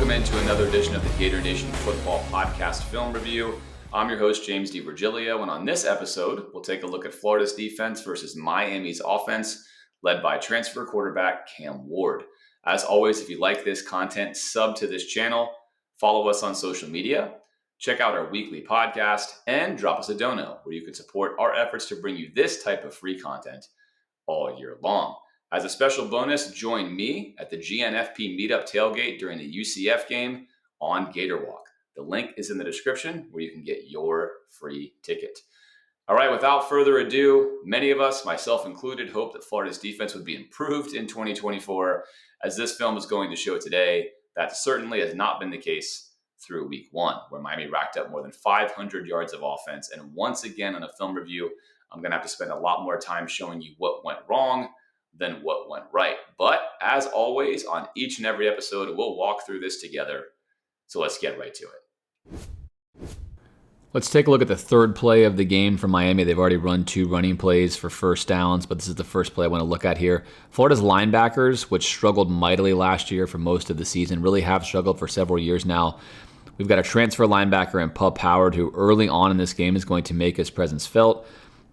Welcome into another edition of the Gator Nation Football Podcast Film Review. I'm your host, James DiVirgilio, and on this episode, we'll take a look at Florida's defense versus Miami's offense, led by transfer quarterback Cam Ward. As always, if you like this content, sub to this channel, follow us on social media, check out our weekly podcast, and drop us a dono, where you can support our efforts to bring you this type of free content all year long. As a special bonus, join me at the GNFP meetup tailgate during the UCF game on Gator Walk. The link is in the description where you can get your free ticket. All right, without further ado, many of us, myself included, hope that Florida's defense would be improved in 2024. As this film is going to show today, that certainly has not been the case through week one, where Miami racked up more than 500 yards of offense. And once again, on a film review, I'm going to have to spend a lot more time showing you what went wrong than what went right. But as always, on each and every episode, we'll walk through this together. So let's get right to it. Let's take a look at the third play of the game for Miami. They've already run two running plays for first downs, but this is the first play I want to look at here. Florida's linebackers, which struggled mightily last year for most of the season, really have struggled for several years now. We've got a transfer linebacker in Pup Howard, who early on in this game is going to make his presence felt.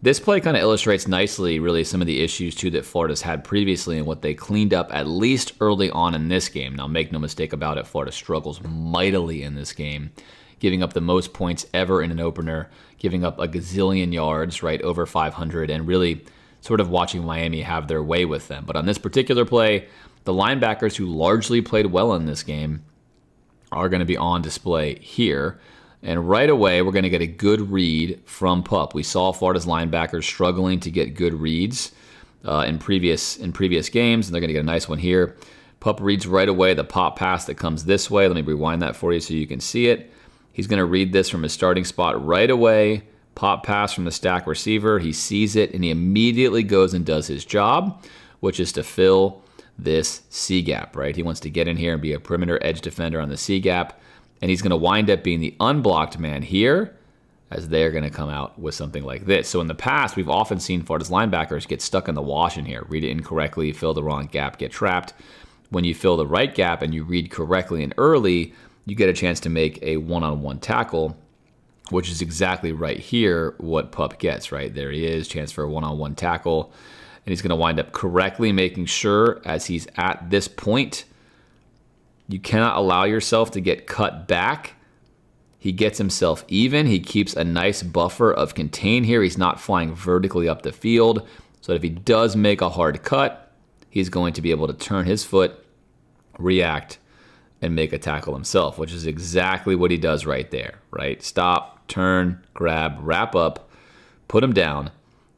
This play kind of illustrates nicely, really, some of the issues, too, that Florida's had previously and what they cleaned up, at least early on in this game. Now, make no mistake about it, Florida struggles mightily in this game, giving up the most points ever in an opener, giving up a gazillion yards, right, over 500, and really sort of watching Miami have their way with them. But on this particular play, the linebackers who largely played well in this game are going to be on display here. And right away, we're going to get a good read from Pup. We saw Florida's linebackers struggling to get good reads in previous games, and they're going to get a nice one here. Pup reads right away the pop pass that comes this way. Let me rewind that for you so you can see it. He's going to read this from his starting spot right away. Pop pass from the stack receiver. He sees it, and he immediately goes and does his job, which is to fill this C gap, right? He wants to get in here and be a perimeter edge defender on the C gap. And he's going to wind up being the unblocked man here, as they're going to come out with something like this. So in the past, we've often seen Florida's linebackers get stuck in the wash in here, read it incorrectly, fill the wrong gap, get trapped. When you fill the right gap and you read correctly and early, you get a chance to make a one-on-one tackle, which is exactly right here what Pup gets, right? There he is, chance for a one-on-one tackle. And he's going to wind up correctly making sure, as he's at this point, you cannot allow yourself to get cut back. He gets himself even. He keeps a nice buffer of contain here. He's not flying vertically up the field. So that if he does make a hard cut, he's going to be able to turn his foot, react, and make a tackle himself, which is exactly what he does right there, right? Stop, turn, grab, wrap up, put him down,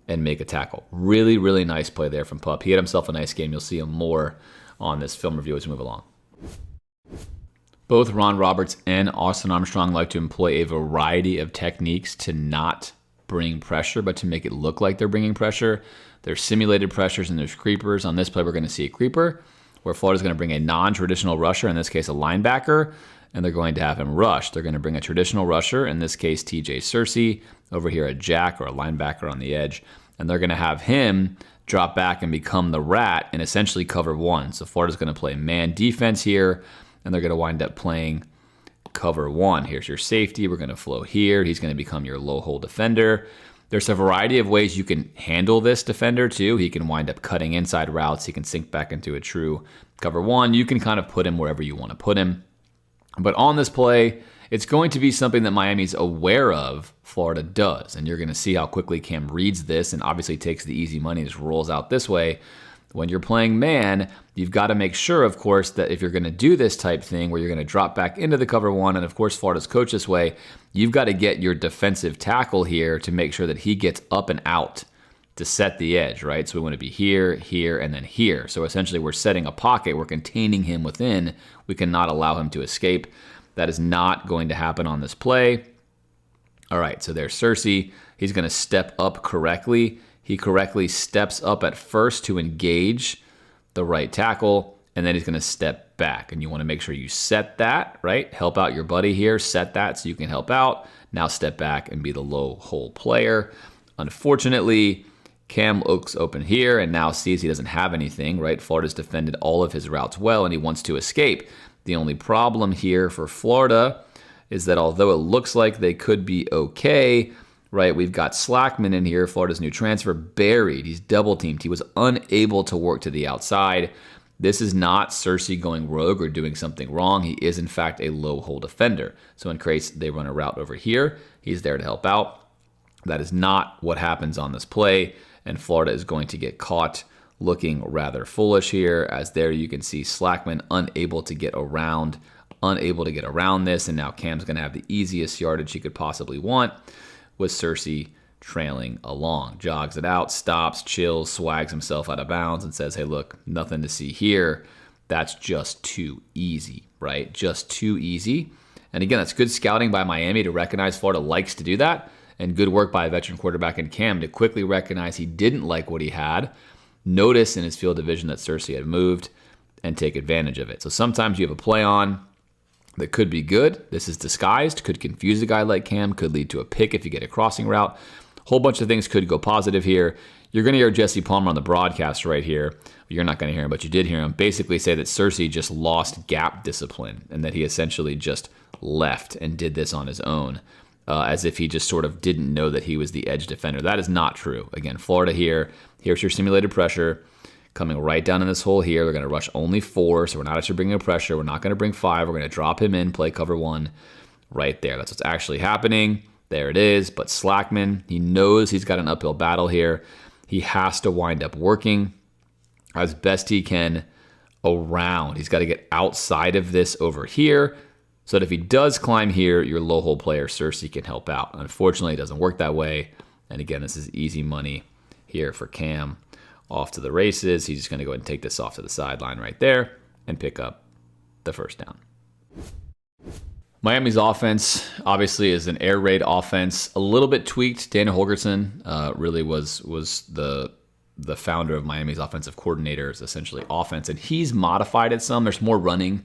and make a tackle. Really, really nice play there from Pup. He had himself a nice game. You'll see him more on this film review as we move along. Both Ron Roberts and Austin Armstrong like to employ a variety of techniques to not bring pressure, but to make it look like they're bringing pressure. There's simulated pressures and there's creepers. On this play, we're going to see a creeper, where Florida's going to bring a non-traditional rusher, in this case a linebacker, and they're going to have him rush. They're going to bring a traditional rusher, in this case TJ Searcy, over here a jack or a linebacker on the edge, and they're going to have him drop back and become the rat and essentially cover one. So Florida's going to play man defense here, and they're going to wind up playing cover one. Here's your safety. We're going to flow here. He's going to become your low hole defender. There's a variety of ways you can handle this defender too. He can wind up cutting inside routes. He can sink back into a true cover one. You can kind of put him wherever you want to put him. But on this play, it's going to be something that Miami's aware of, Florida does. And you're going to see how quickly Cam reads this and obviously takes the easy money and just rolls out this way. When you're playing man, you've got to make sure, of course, that if you're going to do this type thing where you're going to drop back into the cover one, and of course Florida's coached this way, you've got to get your defensive tackle here to make sure that he gets up and out to set the edge, right? So we want to be here, here, and then here. So essentially we're setting a pocket. We're containing him within. We cannot allow him to escape. That is not going to happen on this play. All right, so there's Searcy. He's going to step up correctly. He correctly steps up at first to engage the right tackle, and then he's going to step back. And you want to make sure you set that, right? Help out your buddy here. Set that so you can help out. Now step back and be the low hole player. Unfortunately, Cam looks open here and now sees he doesn't have anything, right? Florida's defended all of his routes well, and he wants to escape. The only problem here for Florida is that although it looks like they could be okay, right, we've got Slackman in here, Florida's new transfer, buried. He's double teamed. He was unable to work to the outside. This is not Cersei going rogue or doing something wrong. He is, in fact, a low hole defender. So in case they run a route over here, he's there to help out. That is not what happens on this play, and Florida is going to get caught looking rather foolish here, as there you can see Slackman unable to get around this, and now Cam's going to have the easiest yardage he could possibly want with Cersei trailing along. Jogs it out, stops, chills, swags himself out of bounds, and says, hey, look, nothing to see here. That's just too easy, right? Just too easy. And again, that's good scouting by Miami to recognize Florida likes to do that, and good work by a veteran quarterback in Cam to quickly recognize he didn't like what he had, notice in his field of vision that Cersei had moved, and take advantage of it. So sometimes you have a play on that could be good. This is disguised, could confuse a guy like Cam, could lead to a pick if you get a crossing route. Whole bunch of things could go positive here. You're going to hear Jesse Palmer on the broadcast right here. You're not going to hear him, but you did hear him basically say that Cersei just lost gap discipline and that he essentially just left and did this on his own, as if he just sort of didn't know that he was the edge defender. That is not true. Again, Florida here. Here's your simulated pressure coming right down in this hole here. We're going to rush only 4, so we're not actually bringing a pressure. We're not going to bring 5. We're going to drop him in, play cover 1 right there. That's what's actually happening. There it is. But Slackman, he knows he's got an uphill battle here. He has to wind up working as best he can around. He's got to get outside of this over here so that if he does climb here, your low hole player Cersei can help out. Unfortunately, it doesn't work that way. And again, this is easy money here for Cam. Off to the races. He's just going to go ahead and take this off to the sideline right there and pick up the first down. Miami's offense obviously is an air raid offense, a little bit tweaked. Dana Holgorsen really was the founder of Miami's offensive coordinator, is essentially offense, and he's modified it some. There's more running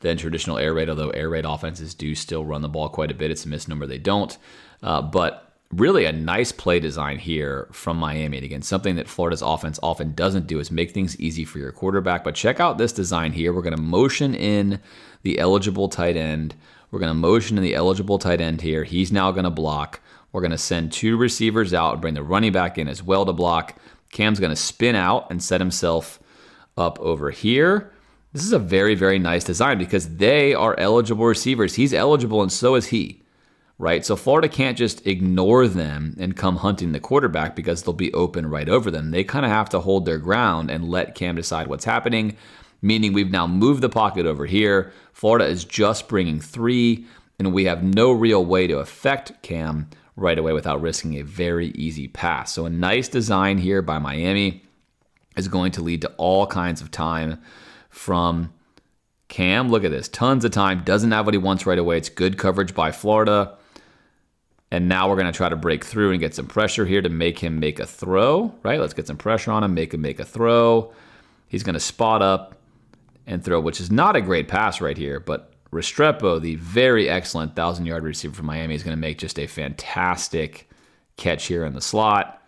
than traditional air raid, although air raid offenses do still run the ball quite a bit. It's a misnomer they don't, but really a nice play design here from Miami. And again, something that Florida's offense often doesn't do is make things easy for your quarterback. But check out this design here. We're going to motion in the eligible tight end. We're going to motion in the eligible tight end here. He's now going to block. We're going to send 2 receivers out and bring the running back in as well to block. Cam's going to spin out and set himself up over here. This is a very, very nice design because they are eligible receivers. He's eligible and so is he. Right? So Florida can't just ignore them and come hunting the quarterback because they'll be open right over them. They kind of have to hold their ground and let Cam decide what's happening, meaning we've now moved the pocket over here. Florida is just bringing 3, and we have no real way to affect Cam right away without risking a very easy pass. So a nice design here by Miami is going to lead to all kinds of time from Cam. Look at this. Tons of time. Doesn't have what he wants right away. It's good coverage by Florida. And now we're going to try to break through and get some pressure here to make him make a throw, right? Let's get some pressure on him, make him make a throw. He's going to spot up and throw, which is not a great pass right here, but Restrepo, the very excellent 1,000-yard receiver from Miami, is going to make just a fantastic catch here in the slot.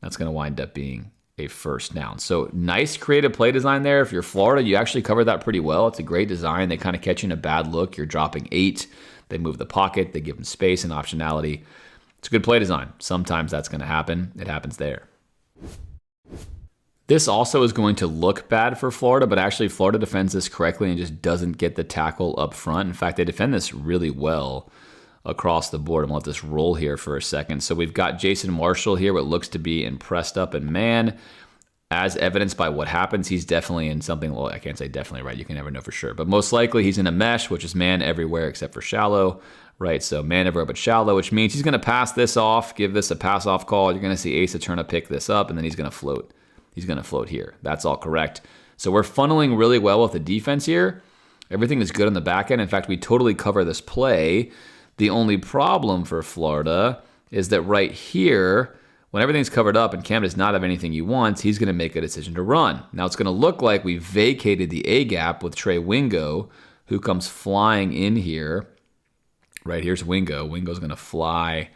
That's going to wind up being a first down. So nice creative play design there. If you're Florida, you actually covered that pretty well. It's a great design. They kind of catch you in a bad look. You're dropping 8. They move the pocket. They give them space and optionality. It's a good play design. Sometimes that's going to happen. It happens there. This also is going to look bad for Florida, but actually Florida defends this correctly and just doesn't get the tackle up front. In fact, they defend this really well across the board. I'm going to let this roll here for a second. So we've got Jason Marshall here, what looks to be in pressed up and man. As evidenced by what happens, he's definitely in something, well, I can't say definitely, right? You can never know for sure. But most likely he's in a mesh, which is man everywhere except for shallow, right? So man everywhere but shallow, which means he's going to pass this off, give this a pass-off call. You're going to see Asa Turner pick this up, and then he's going to float. He's going to float here. That's all correct. So we're funneling really well with the defense here. Everything is good on the back end. In fact, we totally cover this play. The only problem for Florida is that right here, when everything's covered up and Cam does not have anything he wants, he's going to make a decision to run. Now it's going to look like we vacated the A-gap with Trey Wingo, who comes flying in here. Right, here's Wingo. Wingo's going to fly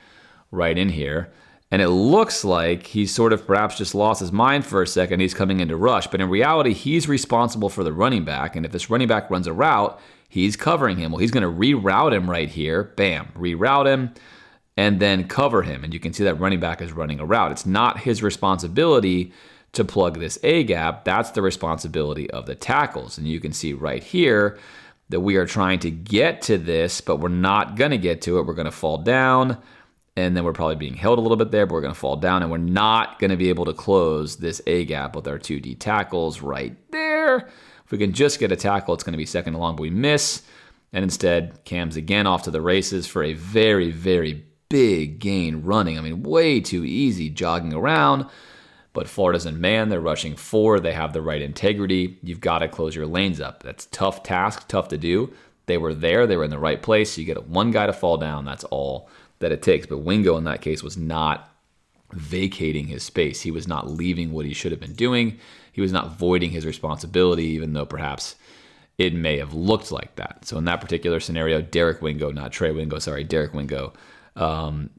right in here. And it looks like he's sort of perhaps just lost his mind for a second. He's coming into rush. But in reality, he's responsible for the running back. And if this running back runs a route, he's covering him. Well, he's going to reroute him right here. Bam. Reroute him and then cover him. And you can see that running back is running a route. It's not his responsibility to plug this A gap. That's the responsibility of the tackles. And you can see right here that we are trying to get to this, but we're not going to get to it. We're going to fall down. And then we're probably being held a little bit there, but we're going to fall down, and we're not going to be able to close this A gap with our 2D tackles right there. If we can just get a tackle, it's going to be second and long, but we miss. And instead, Cam's again off to the races for a very, very big gain running. I mean, way too easy jogging around. But Florida's in man. They're rushing 4. They have the right integrity. You've got to close your lanes up. That's a tough task, tough to do. They were there. They were in the right place. You get one guy to fall down. That's all that it takes. But Wingo in that case was not vacating his space. He was not leaving what he should have been doing. He was not voiding his responsibility, even though perhaps it may have looked like that. So in that particular scenario, Derek Wingo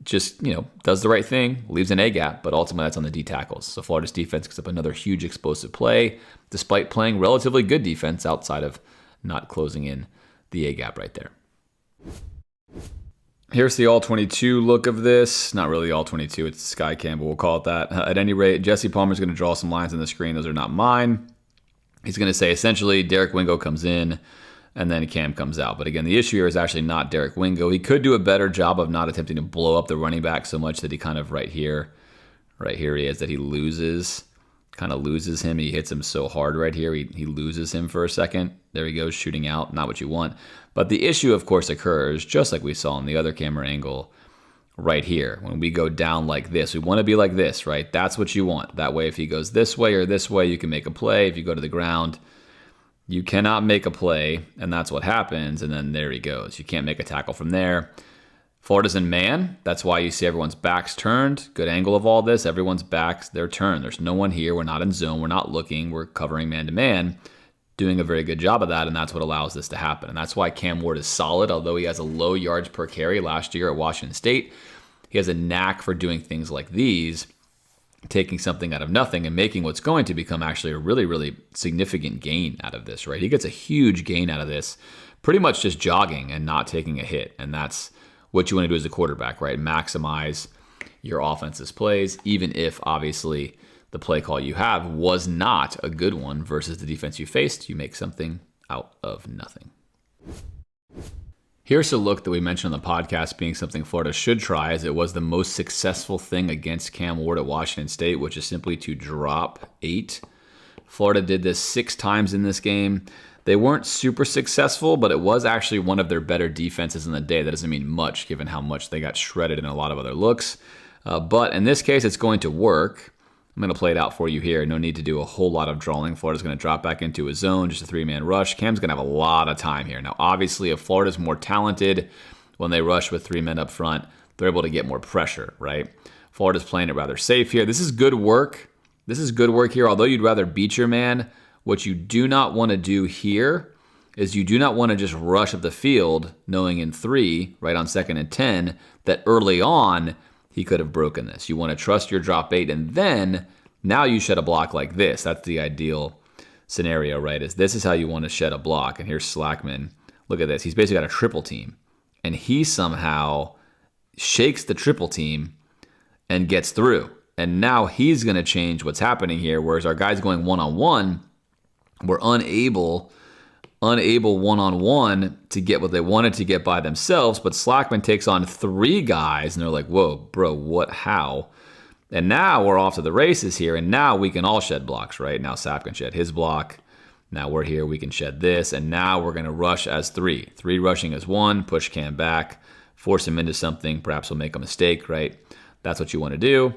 just does the right thing, leaves an A gap, but ultimately that's on the D tackles. So Florida's defense gets up another huge explosive play, despite playing relatively good defense outside of not closing in the A gap right there. Here's the all-22 look of this. Not really all-22, it's Sky Cam, but we'll call it that. At any rate, Jesse Palmer's going to draw some lines on the screen. Those are not mine. He's going to say, essentially, Derek Wingo comes in, and then Cam comes out. But again, the issue here is actually not Derek Wingo. He could do a better job of not attempting to blow up the running back so much that he kind of right here he is, that he kind of loses him. He hits him so hard right here. He loses him for a second. There he goes, shooting out. Not what you want. But the issue, of course, occurs just like we saw in the other camera angle right here. When we go down like this, we want to be like this, right? That's what you want. That way, if he goes this way or this way, you can make a play. If you go to the ground, you cannot make a play, and that's what happens. And then there he goes. You can't make a tackle from there. Florida's in man. That's why you see everyone's backs turned. Good angle of all this. Everyone's backs, they're turned. There's no one here. We're not in zone. We're not looking. We're covering man-to-man. Doing a very good job of that, and that's what allows this to happen. And that's why Cam Ward is solid, although he has a low yards per carry last year at Washington State. He has a knack for doing things like these, taking something out of nothing and making what's going to become actually a really, really significant gain out of this, right? He gets a huge gain out of this, pretty much just jogging and not taking a hit. And that's what you want to do as a quarterback, right? Maximize your offense's plays, even if obviously the play call you have was not a good one versus the defense you faced. You make something out of nothing. Here's a look that we mentioned on the podcast being something Florida should try, as it was the most successful thing against Cam Ward at Washington State, which is simply to drop 8. Florida did this 6 times in this game. They weren't super successful, but it was actually one of their better defenses in the day. That doesn't mean much, given how much they got shredded in a lot of other looks. But in this case, it's going to work. I'm going to play it out for you here. No need to do a whole lot of drawing. Florida's going to drop back into a zone, just a 3-man rush. Cam's going to have a lot of time here. Now, obviously, if Florida's more talented when they rush with 3 men up front, they're able to get more pressure, right? Florida's playing it rather safe here. This is good work. This is good work here. Although you'd rather beat your man, what you do not want to do here is you do not want to just rush up the field knowing in 3, right on 2nd and 10, that early on he could have broken this. You want to trust your drop 8, and then now you shed a block like this. That's the ideal scenario, right? This is how you want to shed a block. And here's Slackman. Look at this. He's basically got a triple team, and he somehow shakes the triple team and gets through. And now he's going to change what's happening here, whereas our guys going one-on-one were unable one-on-one to get what they wanted to get by themselves, but Slackman takes on 3 guys, and they're like, whoa, bro, what, how? And now we're off to the races here, and now we can all shed blocks, right? Now Sap can shed his block. Now we're here, we can shed this, and now we're going to rush as 3. 3 rushing as 1, push Cam back, force him into something, perhaps he'll make a mistake, right? That's what you want to do.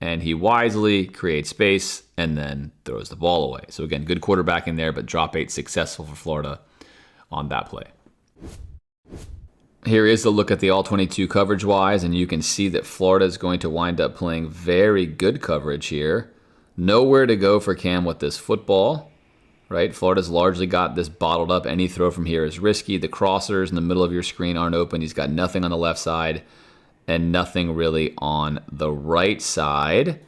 And he wisely creates space and then throws the ball away. So again, good quarterbacking there, but drop 8 successful for Florida on that play. Here is the look at the all-22 coverage-wise, and you can see that Florida is going to wind up playing very good coverage here. Nowhere to go for Cam with this football, right? Florida's largely got this bottled up. Any throw from here is risky. The crossers in the middle of your screen aren't open. He's got nothing on the left side. and nothing really on the right side.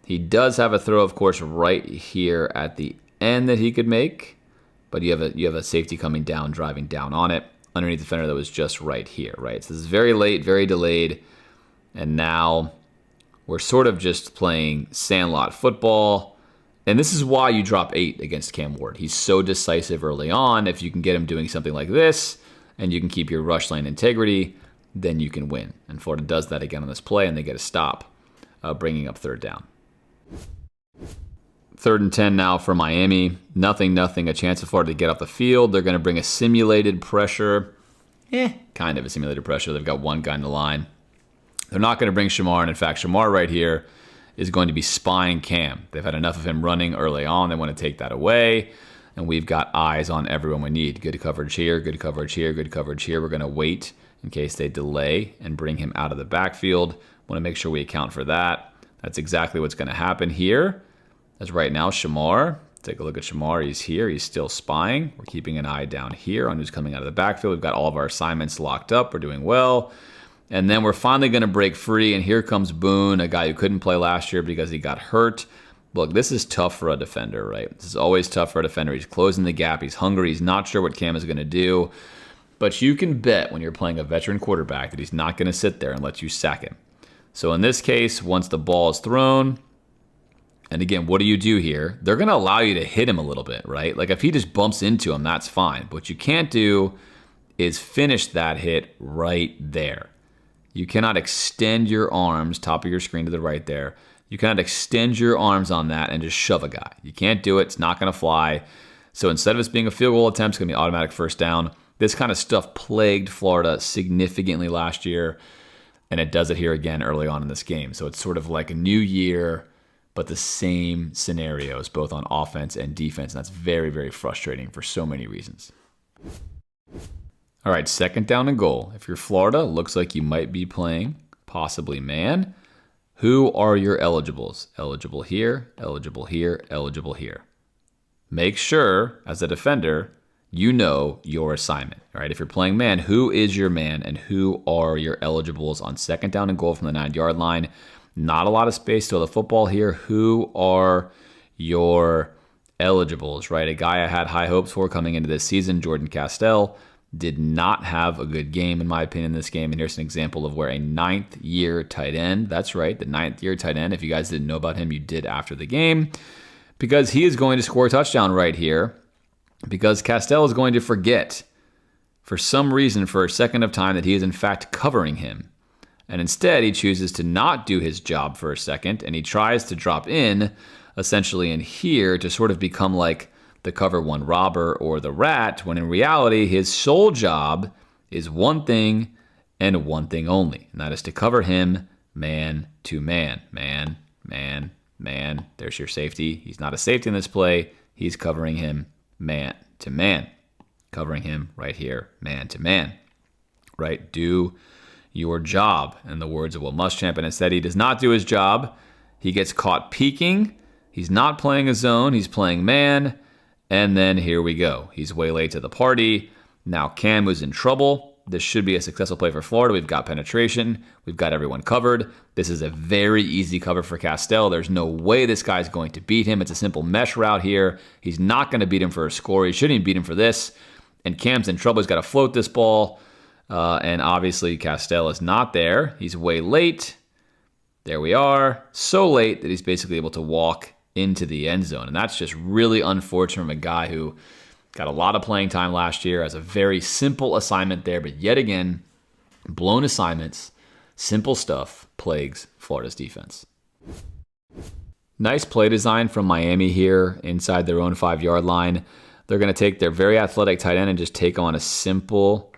He does have a throw, of course, right here at the end that he could make, but you have a safety coming down, driving down on it, underneath the defender that was just right here, right? So this is very late, very delayed, and now we're sort of just playing sandlot football. And this is why you drop 8 against Cam Ward. He's so decisive early on. If you can get him doing something like this, and you can keep your rush lane integrity, then you can win. And Florida does that again on this play, and they get a stop, bringing up third down. 3rd and 10 now for Miami. Nothing. A chance for Florida to get off the field. They're going to bring a simulated pressure. Kind of a simulated pressure. They've got one guy in the line. They're not going to bring Shamar, and in fact, Shamar right here is going to be spying Cam. They've had enough of him running early on. They want to take that away, and we've got eyes on everyone we need. Good coverage here, good coverage here, good coverage here. We're going to wait in case they delay and bring him out of the backfield. Want to make sure we account for that. That's exactly what's going to happen here. As right now, Shamar, take a look at Shamar. He's here. He's still spying. We're keeping an eye down here on who's coming out of the backfield. We've got all of our assignments locked up. We're doing well. And then we're finally going to break free, and here comes Boone, a guy who couldn't play last year because he got hurt. Look, this is tough for a defender, right? This is always tough for a defender. He's closing the gap. He's hungry. He's not sure what Cam is going to do. But you can bet when you're playing a veteran quarterback that he's not going to sit there and let you sack him. So in this case, once the ball is thrown, and again, what do you do here? They're going to allow you to hit him a little bit, right? Like if he just bumps into him, that's fine. But what you can't do is finish that hit right there. You cannot extend your arms, top of your screen to the right there. You cannot extend your arms on that and just shove a guy. You can't do it. It's not going to fly. So instead of this being a field goal attempt, it's going to be automatic first down. This kind of stuff plagued Florida significantly last year, and it does it here again early on in this game. So it's sort of like a new year, but the same scenarios, both on offense and defense. And that's very, very frustrating for so many reasons. All right, 2nd down and goal. If you're Florida, looks like you might be playing possibly man. Who are your eligibles? Eligible here, eligible here, eligible here. Make sure, as a defender, you know your assignment. All right, if you're playing man, who is your man and who are your eligibles on 2nd down and goal from the 9-yard line? Not a lot of space to the football here. Who are your eligibles, right? A guy I had high hopes for coming into this season, Jordan Castell, did not have a good game, in my opinion, in this game. And here's an example of where a 9th-year tight end, that's right, the 9th-year tight end, if you guys didn't know about him, you did after the game, because he is going to score a touchdown right here, because Castell is going to forget, for some reason, for a second of time, that he is in fact covering him. And instead, he chooses to not do his job for a second, and he tries to drop in, essentially in here, to sort of become like the cover one robber or the rat, when in reality, his sole job is one thing and one thing only, and that is to cover him man to man. Man, man, man. There's your safety. He's not a safety in this play. He's covering him man to man. Covering him right here, man to man. Right? Do your job, in the words of Will Muschamp. And instead, he does not do his job. He gets caught peeking. He's not playing a zone. He's playing man. And then here we go. He's way late to the party. Now Cam is in trouble. This should be a successful play for Florida. We've got penetration. We've got everyone covered. This is a very easy cover for Castell. There's no way this guy's going to beat him. It's a simple mesh route here. He's not going to beat him for a score. He shouldn't even beat him for this. And Cam's in trouble. He's got to float this ball. And obviously Castell is not there. He's way late. There we are. So late that he's basically able to walk into the end zone. And that's just really unfortunate from a guy who got a lot of playing time last year, has a very simple assignment there, but yet again, blown assignments, simple stuff plagues Florida's defense. Nice play design from Miami here inside their own 5-yard line. They're going to take their very athletic tight end and just take on a simple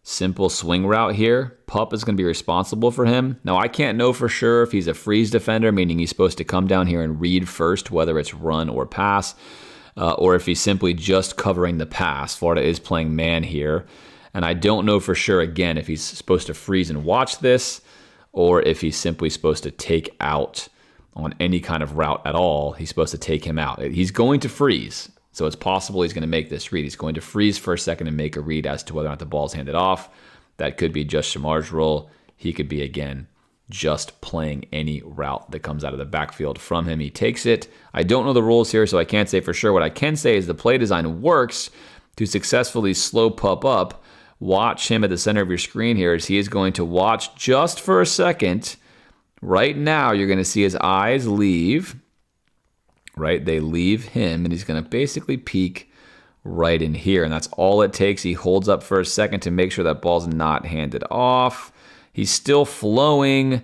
swing route here. Pup is going to be responsible for him. Now, I can't know for sure if he's a freeze defender, meaning he's supposed to come down here and read first, whether it's run or pass, or if he's simply just covering the pass. Florida is playing man here. And I don't know for sure, again, if he's supposed to freeze and watch this, or if he's simply supposed to take out on any kind of route at all. He's supposed to take him out. He's going to freeze. So it's possible he's going to make this read. He's going to freeze for a second and make a read as to whether or not the ball's handed off. That could be just Shamar's role. He could be, again, just playing any route that comes out of the backfield from him. He takes it. I don't know the rules here, so I can't say for sure. What I can say is the play design works to successfully slow pup up. Watch him at the center of your screen here as he is going to watch just for a second. Right now, you're going to see his eyes leave. Right? They leave him, and he's going to basically peek right in here. And that's all it takes. He holds up for a second to make sure that ball's not handed off. He's still flowing,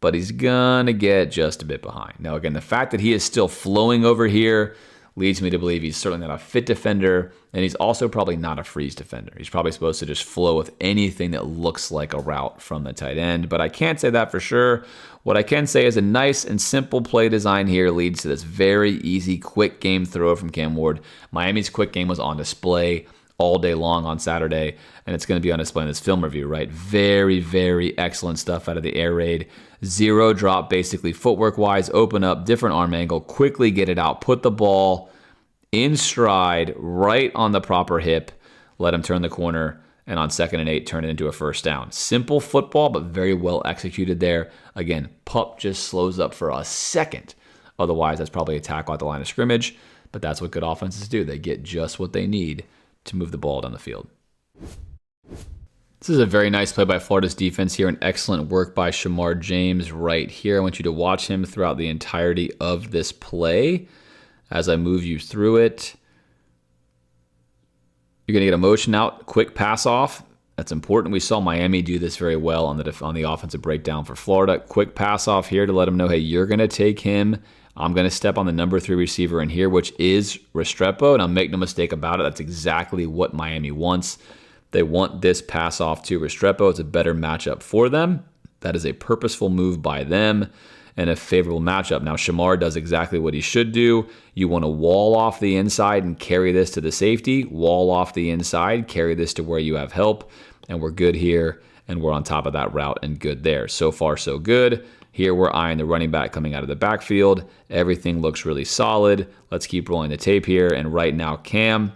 but he's going to get just a bit behind. Now, again, the fact that he is still flowing over here leads me to believe he's certainly not a fit defender, and he's also probably not a freeze defender. He's probably supposed to just flow with anything that looks like a route from the tight end, but I can't say that for sure. What I can say is a nice and simple play design here leads to this very easy, quick game throw from Cam Ward. Miami's quick game was on display all day long on Saturday, and it's going to be on display in this film review, right? Very, very excellent stuff out of the air raid. Zero drop, basically, footwork-wise, open up, different arm angle, quickly get it out, put the ball in stride, right on the proper hip, let him turn the corner, and on 2nd and 8, turn it into a first down. Simple football, but very well executed there. Again, pup just slows up for a second. Otherwise, that's probably a tackle at the line of scrimmage, but that's what good offenses do. They get just what they need to move the ball down the field. This is a very nice play by Florida's defense here, and excellent work by Shamar James right here. I want you to watch him throughout the entirety of this play as I move you through it. You're going to get a motion out, quick pass off. That's important. We saw Miami do this very well on the offensive breakdown for Florida. Quick pass off here to let him know, hey, you're going to take him. I'm going to step on the number 3 receiver in here, which is Restrepo. Now, make no mistake about it. That's exactly what Miami wants. They want this pass off to Restrepo. It's a better matchup for them. That is a purposeful move by them and a favorable matchup. Now, Shamar does exactly what he should do. You want to wall off the inside and carry this to the safety. Wall off the inside, carry this to where you have help. And we're good here, and we're on top of that route and good there. So far, so good. Here we're eyeing the running back coming out of the backfield. Everything looks really solid. Let's keep rolling the tape here. And right now, Cam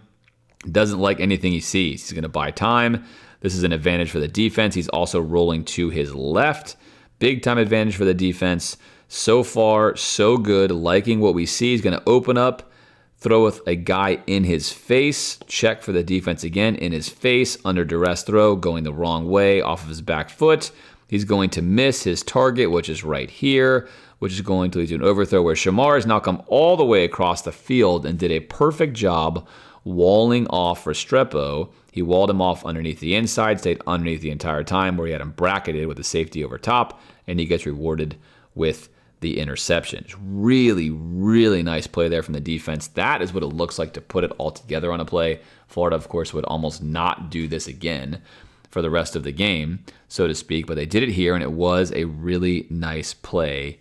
doesn't like anything he sees. He's going to buy time. This is an advantage for the defense. He's also rolling to his left. Big time advantage for the defense. So far, so good. Liking what we see. He's going to open up, throw with a guy in his face. Check for the defense again. In his face, under duress throw, going the wrong way off of his back foot. He's going to miss his target, which is right here, which is going to lead to an overthrow where Shamar has now come all the way across the field and did a perfect job walling off Restrepo. He walled him off underneath the inside, stayed underneath the entire time where he had him bracketed with the safety over top, and he gets rewarded with the interception. It's really, really nice play there from the defense. That is what it looks like to put it all together on a play. Florida, of course, would almost not do this again for the rest of the game, so to speak, but they did it here, and it was a really nice play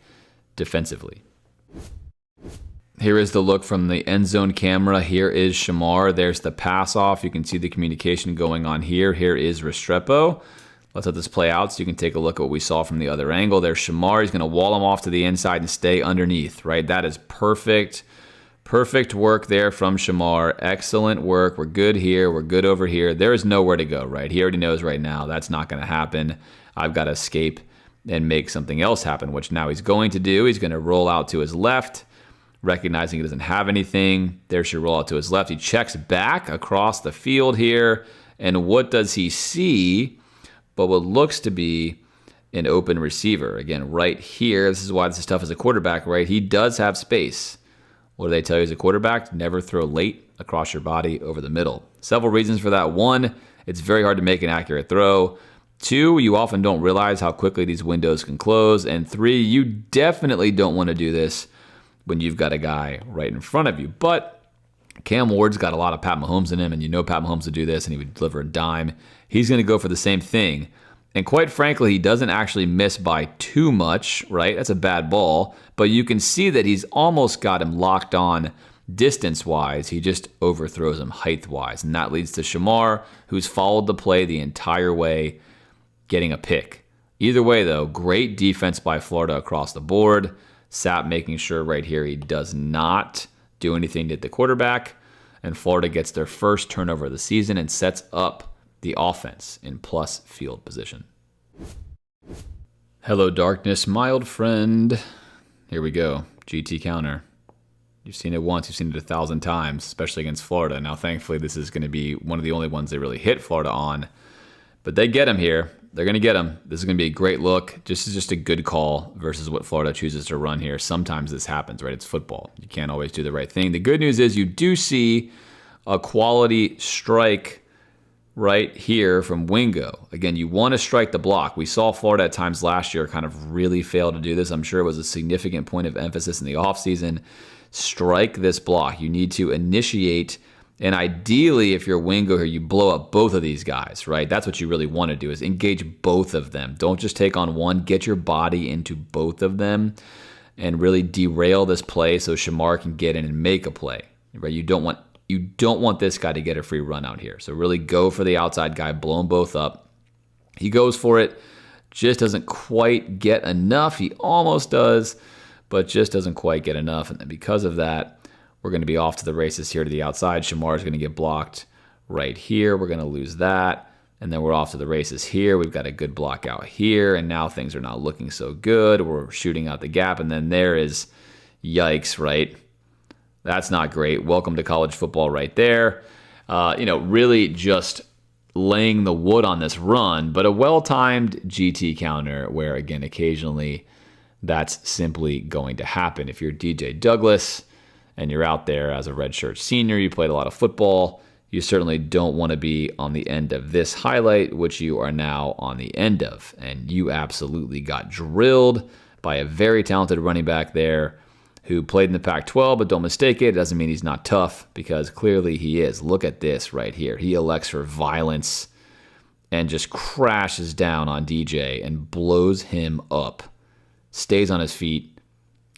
defensively. Here is the look from the end zone camera. Here is Shamar. There's the pass off. You can see the communication going on here. Here is Restrepo. Let's let this play out so you can take a look at what we saw from the other angle. There's Shamar. He's going to wall him off to the inside and stay underneath, right? That is perfect. Perfect work there from Shamar. Excellent work. We're good here. We're good over here. There is nowhere to go, right? He already knows right now that's not going to happen. I've got to escape and make something else happen, which now he's going to do. He's going to roll out to his left, recognizing he doesn't have anything. There's your roll out to his left. He checks back across the field here. And what does he see? But what looks to be an open receiver. Again, right here, this is why this is tough as a quarterback, right? He does have space. What do they tell you as a quarterback? Never throw late across your body over the middle. Several reasons for that. One, it's very hard to make an accurate throw. Two, you often don't realize how quickly these windows can close. And three, you definitely don't want to do this when you've got a guy right in front of you. But Cam Ward's got a lot of Pat Mahomes in him, and you know Pat Mahomes would do this, and he would deliver a dime. He's going to go for the same thing. And quite frankly, he doesn't actually miss by too much, right? That's a bad ball. But you can see that he's almost got him locked on distance-wise. He just overthrows him height-wise. And that leads to Shamar, who's followed the play the entire way, getting a pick. Either way, though, great defense by Florida across the board. Sapp making sure right here he does not do anything to the quarterback. And Florida gets their first turnover of the season and sets up the offense in plus field position. Hello, darkness, my old friend. Here we go. GT counter. You've seen it once, you've seen it 1,000 times, especially against Florida. Now, thankfully, this is going to be one of the only ones they really hit Florida on. But they get him here. They're going to get him. This is going to be a great look. This is just a good call versus what Florida chooses to run here. Sometimes this happens, right? It's football. You can't always do the right thing. The good news is you do see a quality strike right here from Wingo. Again, you want to strike the block. We saw Florida at times last year kind of really fail to do this. I'm sure it was a significant point of emphasis in the offseason. Strike this block. You need to initiate, and ideally, if you're Wingo here, you blow up both of these guys, right? That's what you really want to do, is engage both of them. Don't just take on one. Get your body into both of them and really derail this play so Shamar can get in and make a play, right? You don't want this guy to get a free run out here. So really go for the outside guy, blow them both up. He goes for it, just doesn't quite get enough. He almost does, but just doesn't quite get enough. And then because of that, we're going to be off to the races here to the outside. Shamar is going to get blocked right here. We're going to lose that. And then we're off to the races here. We've got a good block out here. And now things are not looking so good. We're shooting out the gap. And then there is, yikes, right? That's not great. Welcome to college football right there. Really just laying the wood on this run, but a well-timed GT counter where, again, occasionally that's simply going to happen. If you're DJ Douglas and you're out there as a redshirt senior, you played a lot of football, you certainly don't want to be on the end of this highlight, which you are now on the end of. And you absolutely got drilled by a very talented running back there who played in the Pac-12, but don't mistake it. It doesn't mean he's not tough, because clearly he is. Look at this right here. He elects for violence and just crashes down on DJ and blows him up. Stays on his feet,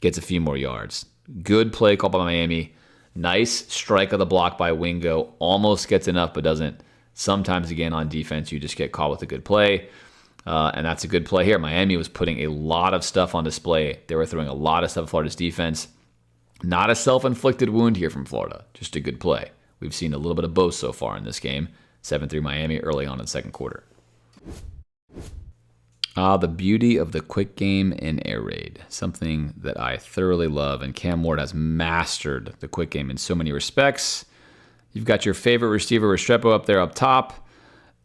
gets a few more yards. Good play call by Miami. Nice strike of the block by Wingo. Almost gets enough, but doesn't. Sometimes, again, on defense, you just get caught with a good play. And that's a good play here. Miami was putting a lot of stuff on display. They were throwing a lot of stuff at Florida's defense. Not a self-inflicted wound here from Florida. Just a good play. We've seen a little bit of both so far in this game. 7-3 Miami early on in the second quarter. The beauty of the quick game in air raid. Something that I thoroughly love. And Cam Ward has mastered the quick game in so many respects. You've got your favorite receiver, Restrepo, up there up top.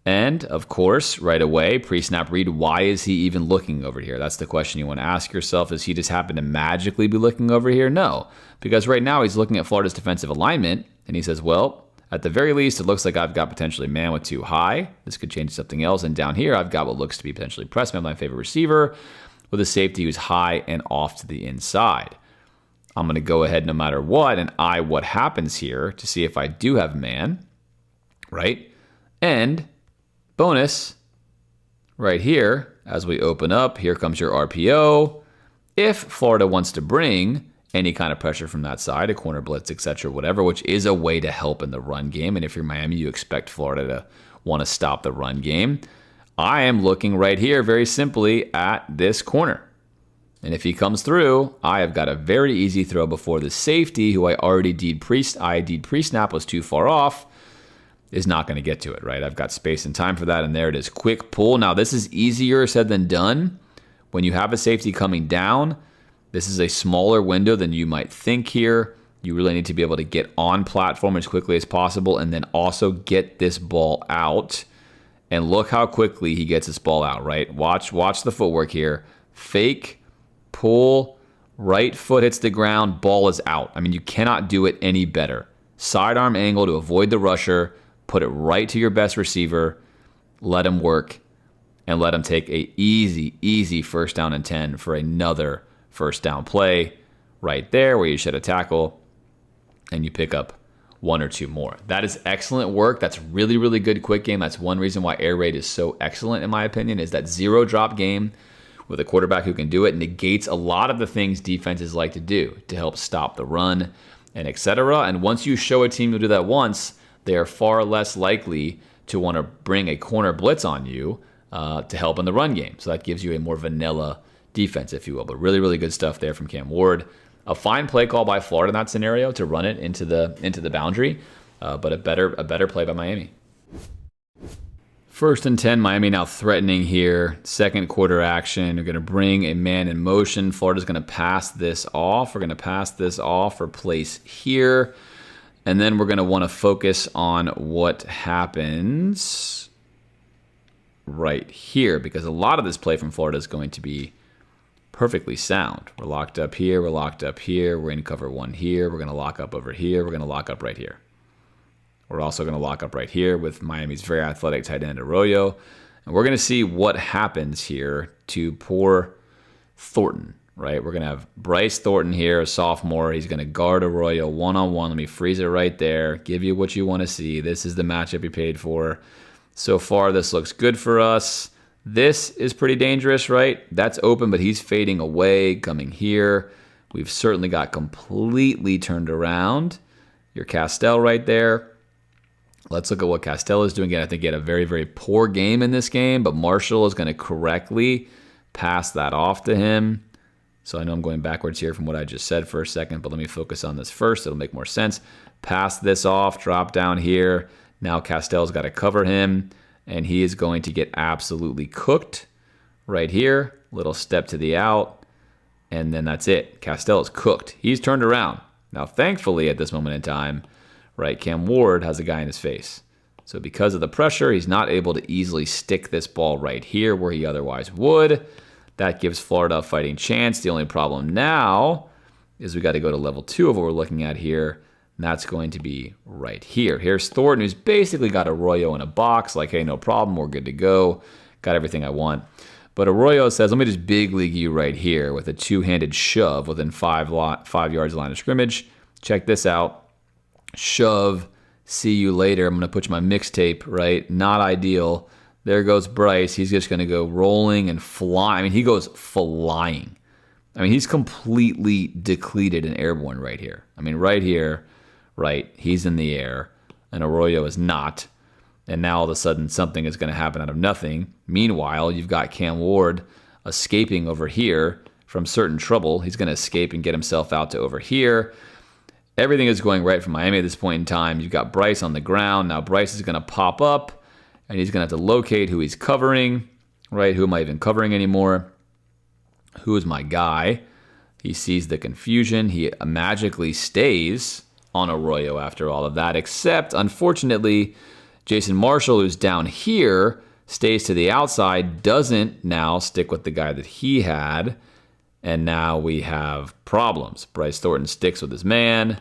And, of course, right away, pre-snap read, why is he even looking over here? That's the question you want to ask yourself. Does he just happen to magically be looking over here? No, because right now he's looking at Florida's defensive alignment, and he says, well, at the very least, it looks like I've got potentially man with too high. This could change something else. And down here, I've got what looks to be potentially press man, my favorite receiver, with a safety who's high and off to the inside. I'm going to go ahead no matter what and eye what happens here to see if I do have man, right? And bonus, right here, as we open up, here comes your RPO. If Florida wants to bring any kind of pressure from that side, a corner blitz, etc., whatever, which is a way to help in the run game, and if you're Miami, you expect Florida to want to stop the run game, I am looking right here very simply at this corner. And if he comes through, I have got a very easy throw before the safety, who I already ID'd pre-snap, was too far off, is not going to get to it, right? I've got space and time for that, and there it is. Quick pull. Now, this is easier said than done. When you have a safety coming down, this is a smaller window than you might think here. You really need to be able to get on platform as quickly as possible and then also get this ball out. And look how quickly he gets this ball out, right? Watch the footwork here. Fake, pull, right foot hits the ground, ball is out. I mean, you cannot do it any better. Sidearm angle to avoid the rusher. Put it right to your best receiver, let him work, and let him take a easy first down and 10 for another first down play right there where you shed a tackle and you pick up one or two more. That is excellent work. That's really, really good quick game. That's one reason why air raid is so excellent, in my opinion, is that zero drop game with a quarterback who can do it negates a lot of the things defenses like to do to help stop the run and etc. And once you show a team to do that once, they are far less likely to want to bring a corner blitz on you to help in the run game. So that gives you a more vanilla defense, if you will. But really, really good stuff there from Cam Ward. A fine play call by Florida in that scenario to run it into the boundary, but a better play by Miami. First and 10, Miami now threatening here. Second quarter action. We're going to bring a man in motion. Florida's going to pass this off. We're going to pass this off or place here. And then we're going to want to focus on what happens right here, because a lot of this play from Florida is going to be perfectly sound. We're locked up here. We're locked up here. We're in cover one here. We're going to lock up over here. We're going to lock up right here. We're also going to lock up right here with Miami's very athletic tight end Arroyo. And we're going to see what happens here to poor Thornton, right? We're going to have Bryce Thornton here, a sophomore. He's going to guard Arroyo one-on-one. Let me freeze it right there. Give you what you want to see. This is the matchup you paid for. So far, this looks good for us. This is pretty dangerous, right? That's open, but he's fading away, coming here. We've certainly got completely turned around. Your Castell right there. Let's look at what Castell is doing. Again, I think he had a very, very poor game in this game, but Marshall is going to correctly pass that off to him. So I know I'm going backwards here from what I just said for a second, but let me focus on this first. It'll make more sense. Pass this off, drop down here. Now Castell's got to cover him, and he is going to get absolutely cooked right here. Little step to the out, and then that's it. Castell is cooked. He's turned around. Now, thankfully, at this moment in time, right, Cam Ward has a guy in his face. So because of the pressure, he's not able to easily stick this ball right here where he otherwise would. That gives Florida a fighting chance. The only problem now is we got to go to level 2 of what we're looking at here, and that's going to be right here. Here's Thornton, who's basically got Arroyo in a box, like, hey, no problem, we're good to go. Got everything I want. But Arroyo says, let me just big league you right here with a two-handed shove within 5 yards line of scrimmage. Check this out. Shove, see you later. I'm going to put you my mixtape, right? Not ideal. There goes Bryce. He's just going to go rolling and flying. I mean, he goes flying. I mean, he's completely depleted and airborne right here. I mean, right here, right, he's in the air, and Arroyo is not. And now all of a sudden something is going to happen out of nothing. Meanwhile, you've got Cam Ward escaping over here from certain trouble. He's going to escape and get himself out to over here. Everything is going right for Miami at this point in time. You've got Bryce on the ground. Now Bryce is going to pop up, and he's going to have to locate who he's covering, right? Who am I even covering anymore? Who is my guy? He sees the confusion. He magically stays on Arroyo after all of that, except, unfortunately, Jason Marshall, who's down here, stays to the outside, doesn't now stick with the guy that he had, and now we have problems. Bryce Thornton sticks with his man,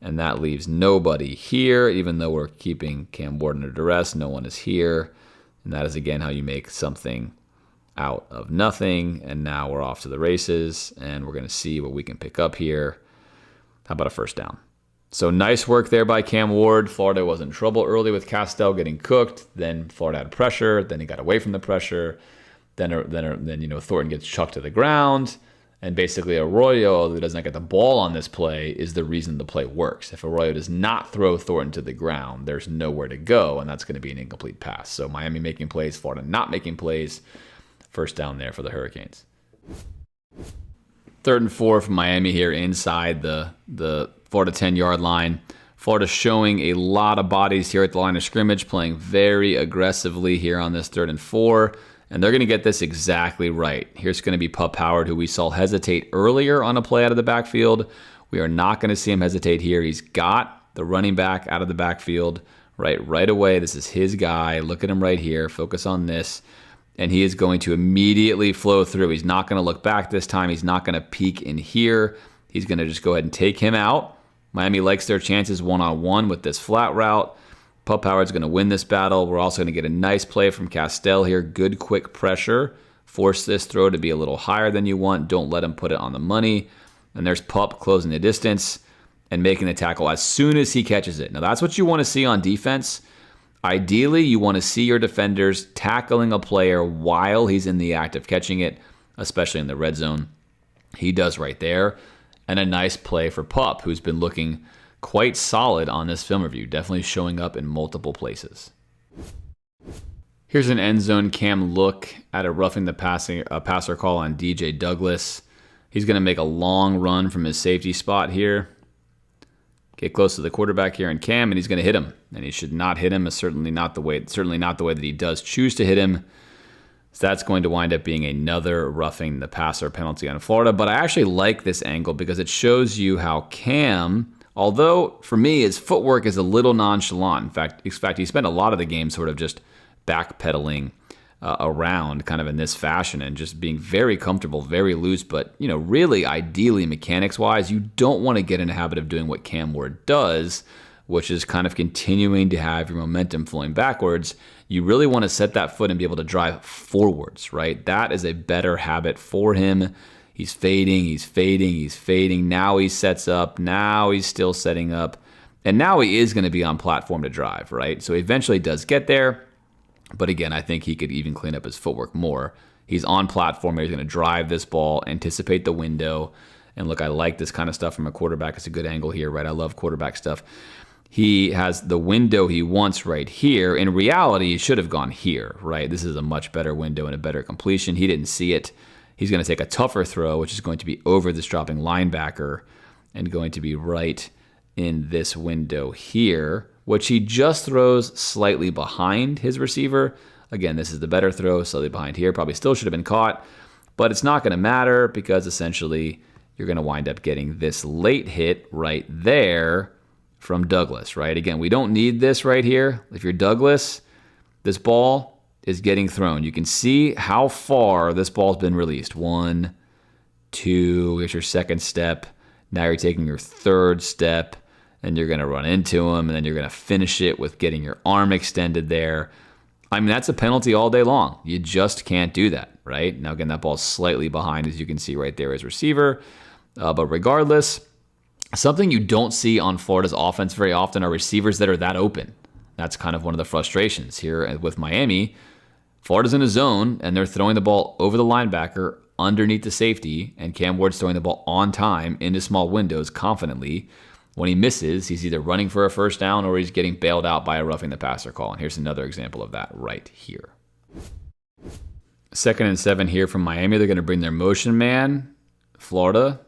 and that leaves nobody here, even though we're keeping Cam Ward under duress. No one is here, and that is, again, how you make something out of nothing, and now we're off to the races, and we're going to see what we can pick up here. How about a first down? So nice work there by Cam Ward. Florida was in trouble early with Castell getting cooked. Then Florida had pressure. Then he got away from the pressure. Then Thornton gets chucked to the ground. And basically Arroyo, who does not get the ball on this play, is the reason the play works. If Arroyo does not throw Thornton to the ground, there's nowhere to go, and that's going to be an incomplete pass. So Miami making plays, Florida not making plays. First down there for the Hurricanes. 3rd and 4 from Miami here inside the Florida 10-yard line. Florida showing a lot of bodies here at the line of scrimmage, playing very aggressively here on this 3rd and 4. And they're going to get this exactly right. Here's going to be Pup Howard, who we saw hesitate earlier on a play out of the backfield. We are not going to see him hesitate here. He's got the running back out of the backfield right away. This is his guy. Look at him right here. Focus on this. And he is going to immediately flow through. He's not going to look back this time. He's not going to peek in here. He's going to just go ahead and take him out. Miami likes their chances one-on-one with this flat route. Pup Howard's going to win this battle. We're also going to get a nice play from Castell here. Good quick pressure. Force this throw to be a little higher than you want. Don't let him put it on the money. And there's Pup closing the distance and making the tackle as soon as he catches it. Now that's what you want to see on defense. Ideally, you want to see your defenders tackling a player while he's in the act of catching it, especially in the red zone. He does right there. And a nice play for Pup, who's been looking quite solid on this film review, definitely showing up in multiple places. Here's an end zone cam look at a roughing the passer call on DJ Douglas. He's going to make a long run from his safety spot here. get close to the quarterback here in Cam, and he's going to hit him. And he should not hit him. It's certainly not the way that he does choose to hit him. So that's going to wind up being another roughing the passer penalty on Florida. But I actually like this angle because it shows you how Cam, although for me his footwork is a little nonchalant. In fact, he spent a lot of the game sort of just backpedaling around kind of in this fashion and just being very comfortable, very loose. But, really ideally mechanics-wise, you don't want to get in the habit of doing what Cam Ward does, which is kind of continuing to have your momentum flowing backwards. You really want to set that foot and be able to drive forwards, right? That is a better habit for him. He's fading. Now he sets up. Now he's still setting up. And now he is going to be on platform to drive, right? So he eventually does get there. But again, I think he could even clean up his footwork more. He's on platform. He's going to drive this ball, anticipate the window. And look, I like this kind of stuff from a quarterback. It's a good angle here, right? I love quarterback stuff. He has the window he wants right here. In reality, he should have gone here, right? This is a much better window and a better completion. He didn't see it. He's going to take a tougher throw, which is going to be over this dropping linebacker and going to be right in this window here, which he just throws slightly behind his receiver. Again, this is the better throw, slightly behind here. Probably still should have been caught, but it's not going to matter because essentially you're going to wind up getting this late hit right there from Douglas, right? Again, we don't need this right here. If you're Douglas, this ball is getting thrown. You can see how far this ball's been released. 1, 2, here's your second step. Now you're taking your third step, and you're going to run into him, and then you're going to finish it with getting your arm extended there. I mean, that's a penalty all day long. You just can't do that, right? Now, again, that ball's slightly behind, as you can see right there as receiver. But regardless, something you don't see on Florida's offense very often are receivers that are that open. That's kind of one of the frustrations here with Miami. Florida's in a zone, and they're throwing the ball over the linebacker underneath the safety, and Cam Ward's throwing the ball on time into small windows confidently. When he misses, he's either running for a first down or he's getting bailed out by a roughing the passer call. And here's another example of that right here. 2nd and 7 here from Miami. They're going to bring their motion man. Florida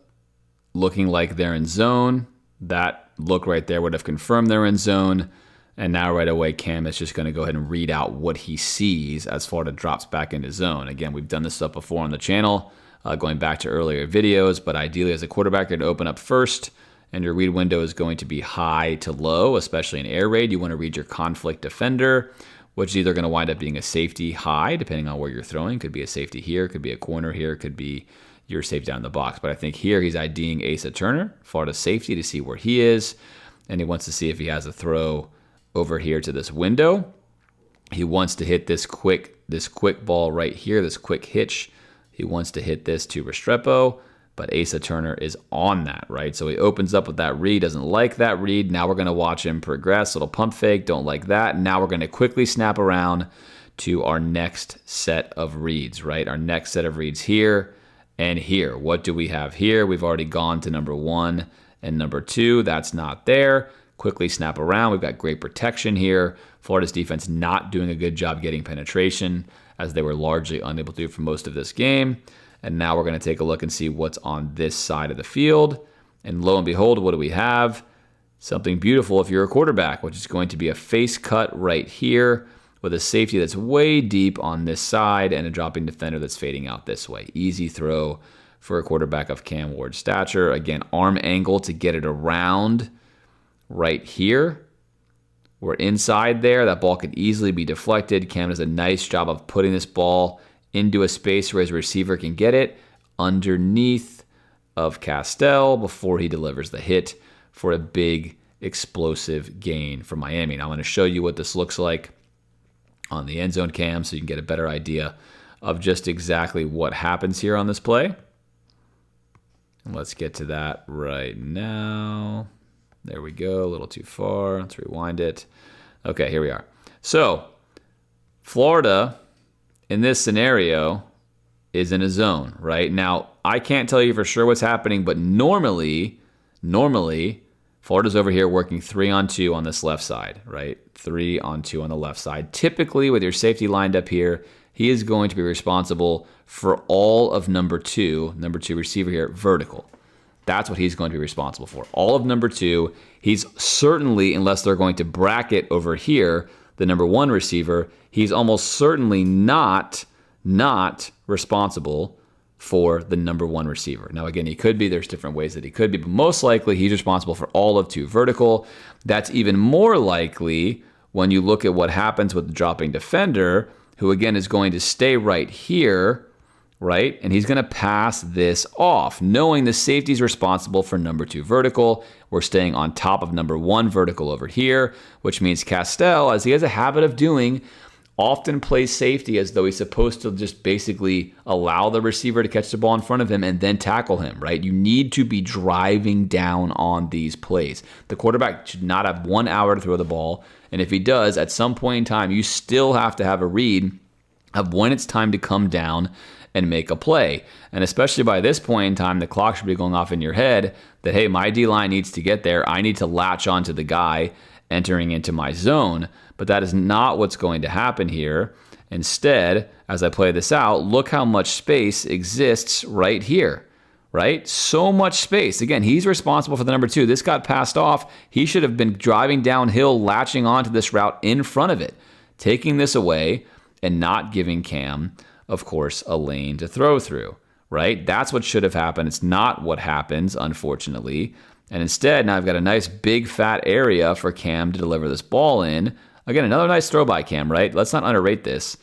looking like they're in zone. That look right there would have confirmed they're in zone. And now right away, Cam is just going to go ahead and read out what he sees as Florida drops back into zone. Again, we've done this stuff before on the channel, going back to earlier videos. But ideally, as a quarterback, you're going to open up first. And your read window is going to be high to low, especially in air raid. You want to read your conflict defender, which is either going to wind up being a safety high, depending on where you're throwing. Could be a safety here, could be a corner here, could be your safety down in the box. But I think here he's IDing Asa Turner, Florida safety, to see where he is. And he wants to see if he has a throw over here to this window. He wants to hit this quick ball right here, this quick hitch. He wants to hit this to Restrepo. But Asa Turner is on that, right? So he opens up with that read, doesn't like that read. Now we're going to watch him progress. Little pump fake, don't like that. Now we're going to quickly snap around to our next set of reads, right? Our next set of reads here and here. What do we have here? We've already gone to number 1 and number 2. That's not there. Quickly snap around. We've got great protection here. Florida's defense not doing a good job getting penetration, as they were largely unable to do for most of this game. And now we're going to take a look and see what's on this side of the field. And lo and behold, what do we have? Something beautiful if you're a quarterback, which is going to be a face cut right here with a safety that's way deep on this side and a dropping defender that's fading out this way. Easy throw for a quarterback of Cam Ward's stature. Again, arm angle to get it around right here. We're inside there. That ball could easily be deflected. Cam does a nice job of putting this ball into a space where his receiver can get it underneath of Castell before he delivers the hit for a big explosive gain for Miami. Now I'm going to show you what this looks like on the end zone cam so you can get a better idea of just exactly what happens here on this play. And let's get to that right now. There we go, a little too far. Let's rewind it. Okay, here we are. So Florida, in this scenario, is in a zone, right? Now, I can't tell you for sure what's happening, but normally, Florida's over here working 3-on-2 on this left side, right? 3-on-2 on the left side. Typically, with your safety lined up here, he is going to be responsible for all of number two receiver here, vertical. That's what he's going to be responsible for. All of number 2, he's certainly, unless they're going to bracket over here, the number 1 receiver, he's almost certainly not responsible for the number 1 receiver. Now, again, he could be. There's different ways that he could be, but most likely he's responsible for all of 2 vertical. That's even more likely when you look at what happens with the dropping defender, who again is going to stay right here, right? And he's going to pass this off, knowing the safety's responsible for number 2 vertical. We're staying on top of number 1 vertical over here, which means Castell, as he has a habit of doing, often plays safety as though he's supposed to just basically allow the receiver to catch the ball in front of him and then tackle him, right? You need to be driving down on these plays. The quarterback should not have 1 hour to throw the ball. And if he does, at some point in time, you still have to have a read of when it's time to come down and make a play. And especially by this point in time, the clock should be going off in your head that, hey, my D-line needs to get there. I need to latch onto the guy entering into my zone. But that is not what's going to happen here. Instead, as I play this out, look how much space exists right here, right? So much space. Again, he's responsible for the number 2. This got passed off. He should have been driving downhill, latching onto this route in front of it, taking this away and not giving Cam, of course, a lane to throw through, right? That's what should have happened. It's not what happens, unfortunately. And instead, now I've got a nice big fat area for Cam to deliver this ball in. Again, another nice throw by Cam, right? Let's not underrate this.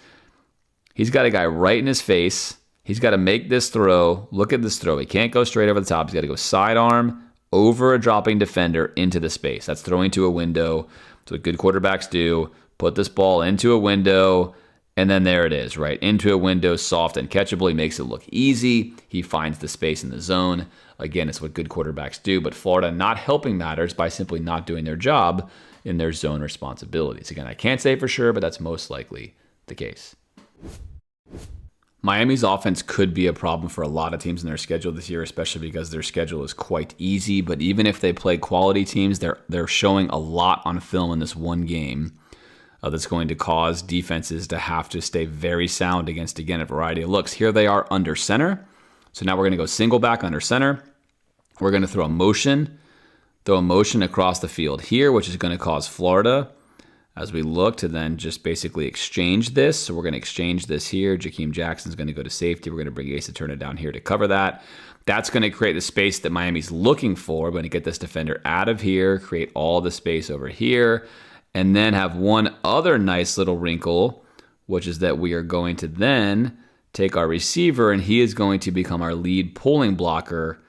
He's got a guy right in his face. He's got to make this throw. Look at this throw. He can't go straight over the top. He's got to go sidearm over a dropping defender into the space. That's throwing to a window. That's what good quarterbacks do. Put this ball into a window, and then there it is, right? Into a window, soft and catchable. He makes it look easy. He finds the space in the zone. Again, it's what good quarterbacks do, but Florida not helping matters by simply not doing their job in their zone responsibilities. Again, I can't say for sure, but that's most likely the case. Miami's offense could be a problem for a lot of teams in their schedule this year, especially because their schedule is quite easy. But even if they play quality teams, they're showing a lot on film in this one game that's going to cause defenses to have to stay very sound against, again, a variety of looks. Here they are under center. So now we're going to go single back under center. We're going to throw a motion across the field here, which is going to cause Florida, as we look to then just basically exchange this. So we're going to exchange this here. Jakeem Jackson's going to go to safety. We're going to bring Asa Turner down here to cover that. That's going to create the space that Miami's looking for. We're going to get this defender out of here, create all the space over here, and then have one other nice little wrinkle, which is that we are going to then take our receiver, and he is going to become our lead pulling blocker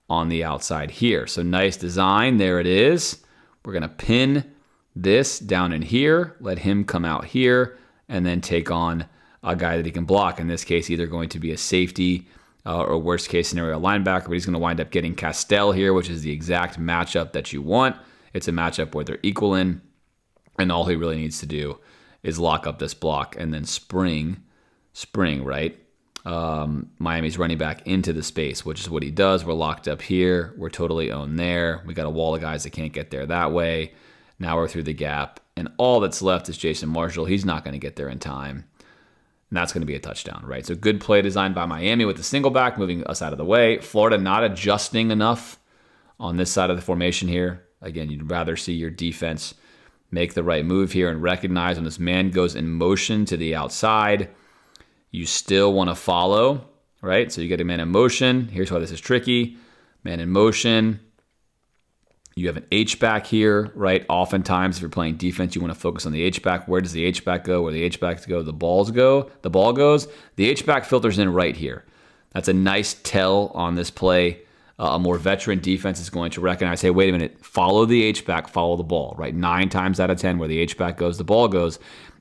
on the outside here. So nice design. There it is. We're going to pin this down in here, let him come out here, and then take on a guy that he can block. In this case, either going to be a safety or worst case scenario, a linebacker, but he's going to wind up getting Castell here, which is the exact matchup that you want. It's a matchup where they're equal in, and all he really needs to do is lock up this block and then spring, right? Miami's running back into the space, which is what he does. We're locked up here. We're totally owned there. We got a wall of guys that can't get there that way. Now we're through the gap, and all that's left is Jason Marshall. He's not going to get there in time, and that's going to be a touchdown, right? So good play design by Miami with the single back, moving us out of the way. Florida not adjusting enough on this side of the formation here. Again, you'd rather see your defense make the right move here and recognize when this man goes in motion to the outside, you still want to follow, right? So you get a man in motion. Here's why this is tricky. Man in motion. You have an H-back here, right? Oftentimes, if you're playing defense, you want to focus on the H-back. Where does the H-back go? Where the H-backs go, the ball goes. The H-back filters in right here. That's a nice tell on this play. A more veteran defense is going to recognize, hey, wait a minute, follow the H-back, follow the ball, right? 9 times out of 10, where the H-back goes, the ball goes.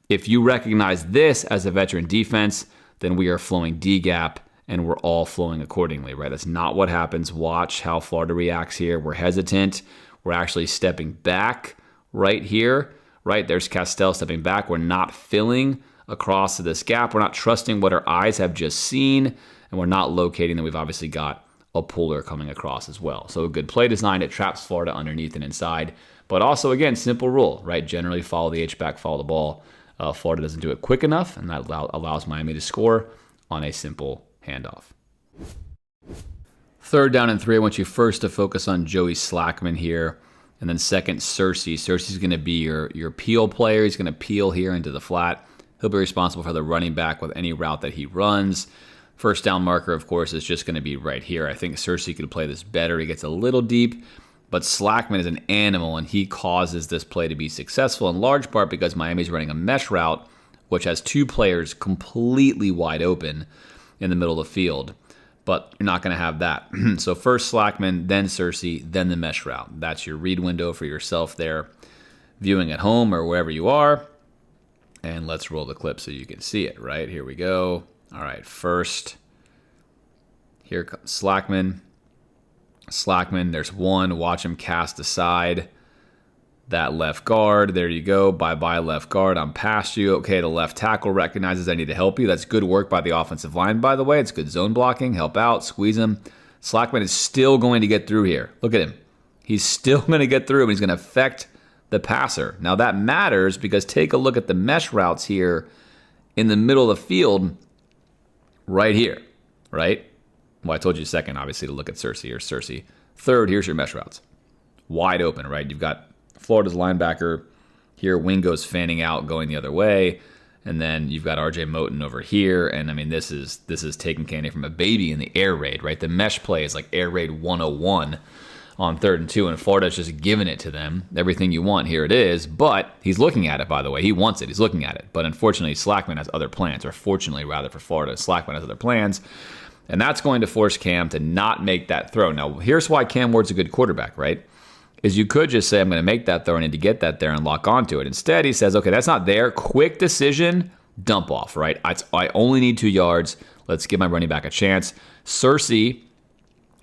If you recognize this as a veteran defense, then we are flowing D-gap, and we're all flowing accordingly, right? That's not what happens. Watch how Florida reacts here. We're hesitant. We're actually stepping back right here, right? There's Castell stepping back. We're not filling across to this gap. We're not trusting what our eyes have just seen, and we're not locating that we've obviously got a puller coming across as well. So a good play design. It traps Florida underneath and inside. But also, again, simple rule, right? Generally follow the H-back, follow the ball. Florida doesn't do it quick enough, and that allows Miami to score on a simple handoff. Third down and 3, I want you first to focus on Joey Slackman here. And then second, Cersei. Cersei's going to be your peel player. He's going to peel here into the flat. He'll be responsible for the running back with any route that he runs. First down marker, of course, is just going to be right here. I think Cersei could play this better. He gets a little deep, but Slackman is an animal, and he causes this play to be successful in large part because Miami's running a mesh route, which has 2 players completely wide open in the middle of the field. But you're not going to have that. So first Slackman, then Cersei, then the mesh route. That's your read window for yourself there, viewing at home or wherever you are. And let's roll the clip so you can see it, right? Here we go. All right, first, here comes Slackman. Slackman, there's one. Watch him cast aside that left guard. There you go. Bye-bye, left guard. I'm past you. Okay, the left tackle recognizes I need to help you. That's good work by the offensive line, by the way. It's good zone blocking. Help out. Squeeze him. Slackman is still going to get through here. Look at him. He's still going to get through, and he's going to affect the passer. Now, that matters because take a look at the mesh routes here in the middle of the field right here, right? Well, I told you second, obviously, to look at Cersei or Cersei. Third, here's your mesh routes. Wide open, right? You've got Florida's linebacker here. Wingo's fanning out, going the other way. And then you've got RJ Moten over here. And, I mean, this is taking candy from a baby in the air raid, right? The mesh play is like air raid 101 on 3rd and 2. And Florida's just giving it to them. Everything you want, here it is. But he's looking at it, by the way. He wants it. He's looking at it. But unfortunately, Slackman has other plans. Or fortunately, rather, for Florida, Slackman has other plans. And that's going to force Cam to not make that throw. Now, here's why Cam Ward's a good quarterback, right? Is you could just say, I'm going to make that throw, I need to get that there and lock onto it. Instead, he says, okay, that's not there. Quick decision, dump off, right? I only need 2 yards. Let's give my running back a chance. Cersei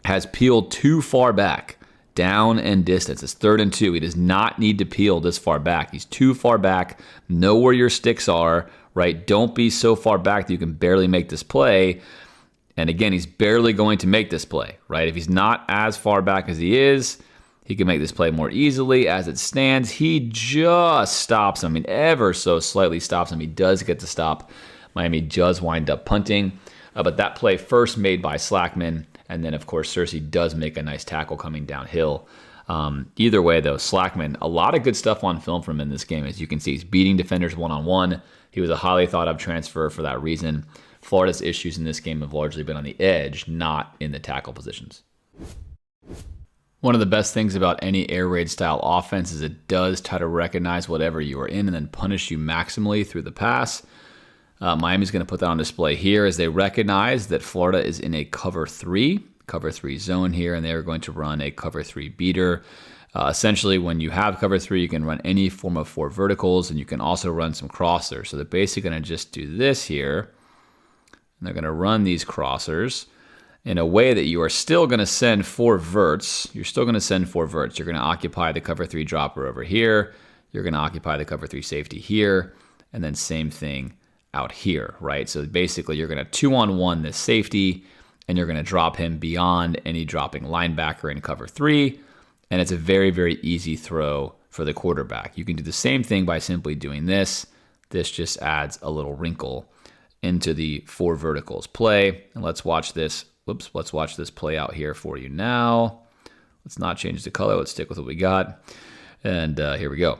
has peeled too far back, down and distance. It's 3rd and 2. He does not need to peel this far back. He's too far back. Know where your sticks are, right? Don't be so far back that you can barely make this play. And again, he's barely going to make this play, right? If he's not as far back as he is, he can make this play more easily. As it stands, he just stops him. I mean, ever so slightly stops him. He does get to stop. Miami does wind up punting. But that play first made by Slackman. And then, of course, Cersei does make a nice tackle coming downhill. Either way, though, Slackman, a lot of good stuff on film from him in this game. As you can see, he's beating defenders one-on-one. He was a highly thought-of transfer for that reason. Florida's issues in this game have largely been on the edge, not in the tackle positions. One of the best things about any air raid style offense is it does try to recognize whatever you are in and then punish you maximally through the pass. Miami's going to put that on display here as they recognize that Florida is in a cover 3 zone here, and they are going to run a cover 3 beater. Essentially, when you have cover 3, you can run any form of 4 verticals, and you can also run some crossers. So they're basically going to just do this here, and they're going to run these crossers in a way that you are still going to send 4 verts. You're still going to send 4 verts. You're going to occupy the cover 3 dropper over here. You're going to occupy the cover 3 safety here. And then same thing out here, right? So basically you're going to 2-on-1 this safety, and you're going to drop him beyond any dropping linebacker in cover 3. And it's a very, very easy throw for the quarterback. You can do the same thing by simply doing this. This just adds a little wrinkle into the 4 verticals play. And let's watch this. Let's watch this play out here for you now. Let's not change the color. Let's stick with what we got. And here we go.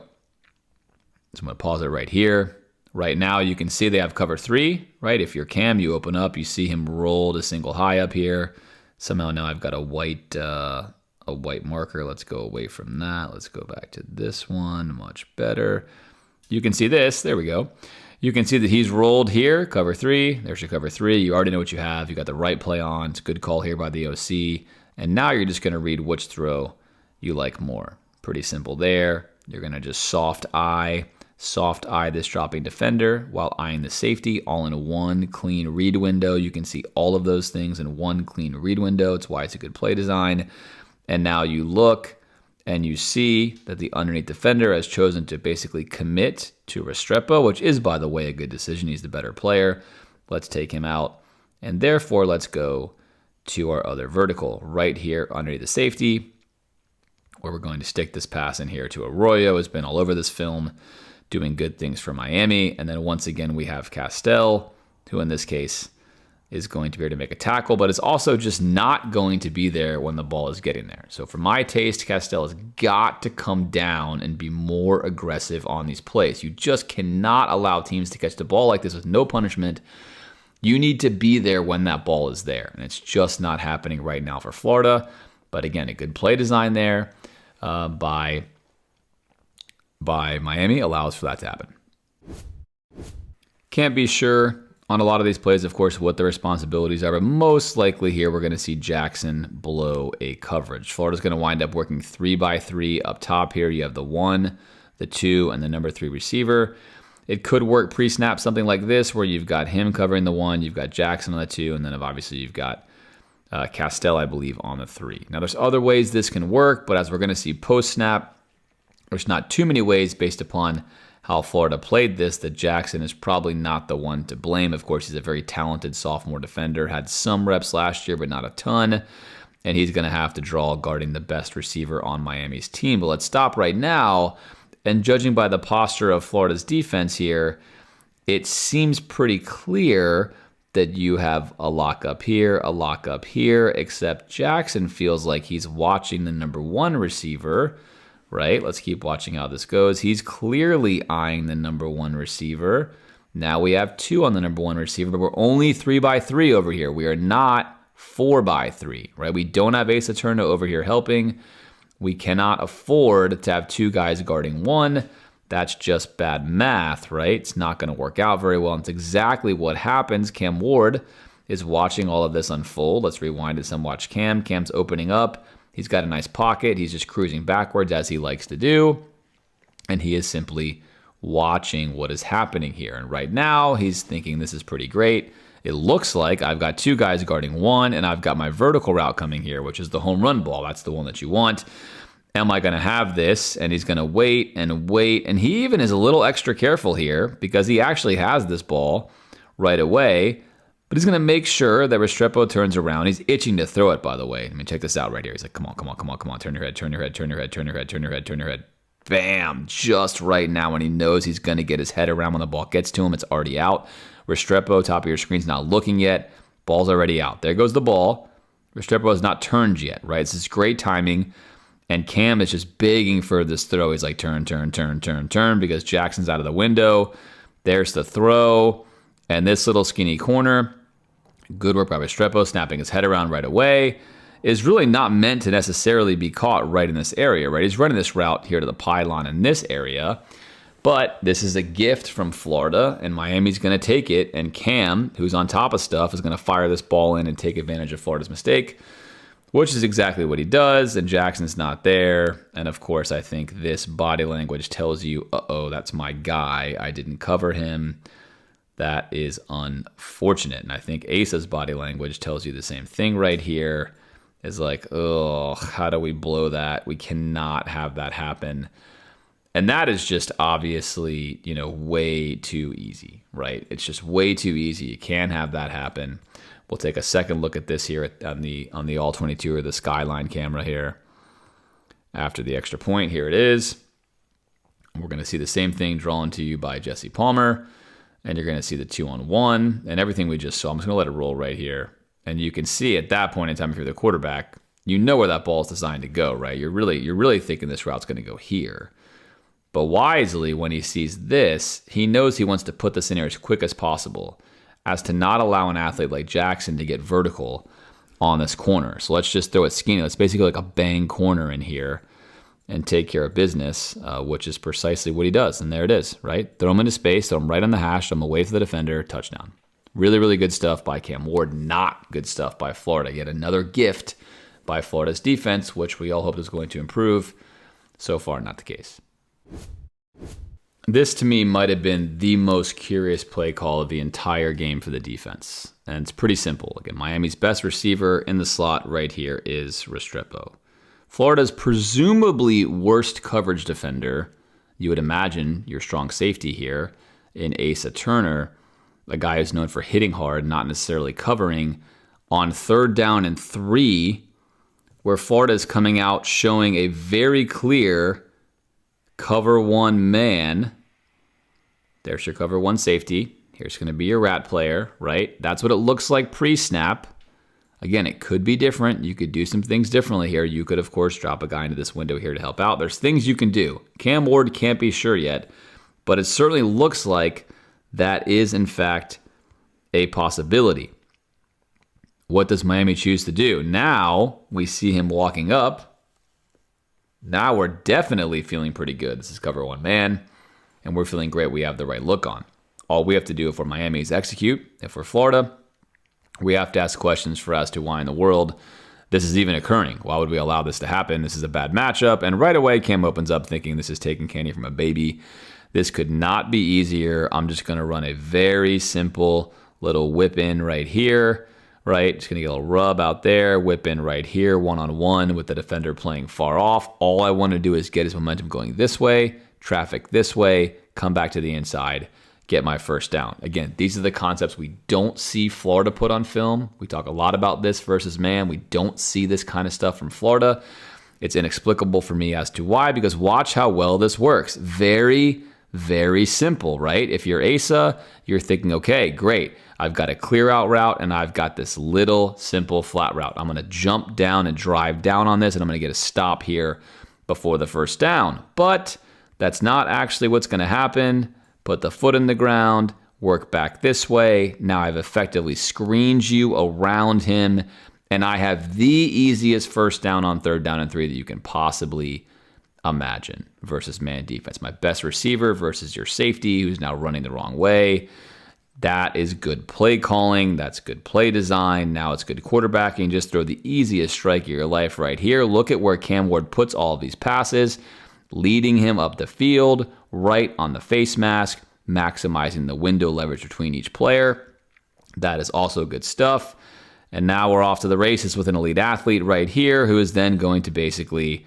So I'm going to pause it right here. Right now, you can see they have cover 3, right? If you're Cam, you open up, you see him roll to single high up here. Somehow now I've got a white marker. Let's go away from that. Let's go back to this one. Much better. You can see this. There we go. You can see that he's rolled here, cover 3. There's your cover 3. You already know what you have. You got the right play on. It's a good call here by the OC. And now you're just going to read which throw you like more. Pretty simple there. You're going to just soft eye this dropping defender while eyeing the safety, all in one clean read window. You can see all of those things in one clean read window. It's why it's a good play design. And now you look and you see that the underneath defender has chosen to basically commit to Restrepo, which is, by the way, a good decision. He's the better player. Let's take him out. And therefore, let's go to our other vertical right here underneath the safety, where we're going to stick this pass in here to Arroyo. Has been all over this film, doing good things for Miami. And then once again, we have Castell, who in this case is going to be able to make a tackle, but is also just not going to be there when the ball is getting there. So for my taste, Castell has got to come down and be more aggressive on these plays. You just cannot allow teams to catch the ball like this with no punishment. You need to be there when that ball is there, and it's just not happening right now for Florida. But again, a good play design there by Miami allows for that to happen. Can't be sure on a lot of these plays, of course, what the responsibilities are, but most likely here we're going to see Jackson blow a coverage. Florida's going to wind up working 3-by-3 up top here. You have the 1, the 2, and the number 3 receiver. It could work pre-snap something like this where you've got him covering the 1, you've got Jackson on the 2, and then obviously you've got Castell, I believe, on the 3. Now there's other ways this can work, but as we're going to see post-snap, there's not too many ways based upon how Florida played this that Jackson is probably not the one to blame. Of course, he's a very talented sophomore defender, had some reps last year, but not a ton, and he's going to have to draw guarding the best receiver on Miami's team. But let's stop right now, and judging by the posture of Florida's defense here, it seems pretty clear that you have a lockup here, except Jackson feels like he's watching the number 1 receiver, right? Let's keep watching how this goes. He's clearly eyeing the number 1 receiver. Now we have 2 on the number 1 receiver, but we're only 3-by-3 over here. We are not 4-by-3, right? We don't have Asa Turner over here helping. We cannot afford to have 2 guys guarding 1. That's just bad math, right? It's not going to work out very well. And it's exactly what happens. Cam Ward is watching all of this unfold. Let's rewind it some. Watch Cam. Cam's opening up. He's got a nice pocket. He's just cruising backwards as he likes to do. And he is simply watching what is happening here. And right now, he's thinking this is pretty great. It looks like I've got 2 guys guarding 1, and I've got my vertical route coming here, which is the home run ball. That's the one that you want. Am I going to have this? And he's going to wait and wait. And he even is a little extra careful here because he actually has this ball right away. But he's going to make sure that Restrepo turns around. He's itching to throw it, by the way. I mean, check this out right here. He's like, come on. Turn your head. Bam. Just right now when he knows he's going to get his head around when the ball gets to him. It's already out. Restrepo, top of your screen's not looking yet. Ball's already out. There goes the ball. Restrepo has not turned yet, right? This is great timing. And Cam is just begging for this throw. He's like, turn, because Jackson's out of the window. There's the throw. And this little skinny corner, good work by Restrepo, snapping his head around right away, is really not meant to necessarily be caught right in this area, right? He's running this route here to the pylon in this area. But this is a gift from Florida, and Miami's going to take it. And Cam, who's on top of stuff, is going to fire this ball in and take advantage of Florida's mistake, which is exactly what he does, and Jackson's not there. And of course, I think this body language tells you, uh-oh, that's my guy. I didn't cover him. That is unfortunate. And I think Asa's body language tells you the same thing right here. Is like, oh, how do we blow that? We cannot have that happen. And that is just obviously, way too easy, right? It's just way too easy. You can't have that happen. We'll take a second look at this here on the All-22 or the Skyline camera here. After the extra point, here it is. We're going to see the same thing drawn to you by Jesse Palmer. And you're going to see the 2-on-1 and everything we just saw. I'm just going to let it roll right here. And you can see at that point in time, if you're the quarterback, you know where that ball is designed to go, right? You're really thinking this route's going to go here. But wisely, when he sees this, he knows he wants to put this in here as quick as possible, as to not allow an athlete like Jackson to get vertical on this corner. So let's just throw it skinny. Let's basically like a bang corner in here and take care of business, which is precisely what he does. And there it is, right? Throw him into space, throw him right on the hash, throw him away from the defender, touchdown. Really, really good stuff by Cam Ward. Not good stuff by Florida. Yet another gift by Florida's defense, which we all hoped was going to improve. So far, not the case. This, to me, might have been the most curious play call of the entire game for the defense. And it's pretty simple. Again, Miami's best receiver in the slot right here is Restrepo. Florida's presumably worst coverage defender, you would imagine your strong safety here, in Asa Turner, a guy who's known for hitting hard, not necessarily covering, on 3rd down and 3, where Florida is coming out showing a very clear cover 1 man. There's your cover 1 safety. Here's going to be your rat player, right? That's what it looks like pre-snap. Again, it could be different. You could do some things differently here. You could, of course, drop a guy into this window here to help out. There's things you can do. Cam Ward can't be sure yet, but it certainly looks like that is, in fact, a possibility. What does Miami choose to do? Now we see him walking up. Now we're definitely feeling pretty good. This is cover one man, and we're feeling great. We have the right look on. All we have to do if we're Miami is execute. If we're Florida, we have to ask questions for as to why in the world this is even occurring. Why would we allow this to happen? This is a bad matchup. And right away, Cam opens up thinking this is taking candy from a baby. This could not be easier. I'm just going to run a very simple little whip in right here, right? Just going to get a little rub out there, whip in right here, one-on-one with the defender playing far off. All I want to do is get his momentum going this way, traffic this way, come back to the inside, get my first down. Again, these are the concepts we don't see Florida put on film. We talk a lot about this versus man. We don't see this kind of stuff from Florida. It's inexplicable for me as to why, because watch how well this works. Very, very simple, right? If you're Asa, you're thinking, okay, great. I've got a clear out route and I've got this little simple flat route. I'm going to jump down and drive down on this and I'm going to get a stop here before the first down. But that's not actually what's going to happen. Put the foot in the ground, work back this way. Now I've effectively screened you around him, and I have the easiest first down on 3rd down and 3 that you can possibly imagine versus man defense. My best receiver versus your safety who's now running the wrong way. That is good play calling. That's good play design. Now it's good quarterbacking. Just throw the easiest strike of your life right here. Look at where Cam Ward puts all of these passes, leading him up the field, right on the face mask, maximizing the window leverage between each player. That is also good stuff. And now we're off to the races with an elite athlete right here who is then going to basically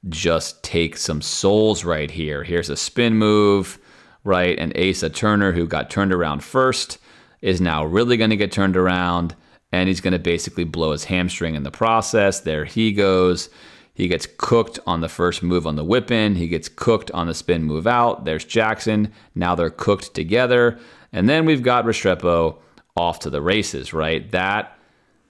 just take some souls right here. Here's a spin move, right? And Asa Turner, who got turned around first, is now really going to get turned around, and he's going to basically blow his hamstring in the process. There he goes. He gets cooked on the first move on the whip in. He gets cooked on the spin move out. There's Jackson. Now they're cooked together. And then we've got Restrepo off to the races, right? That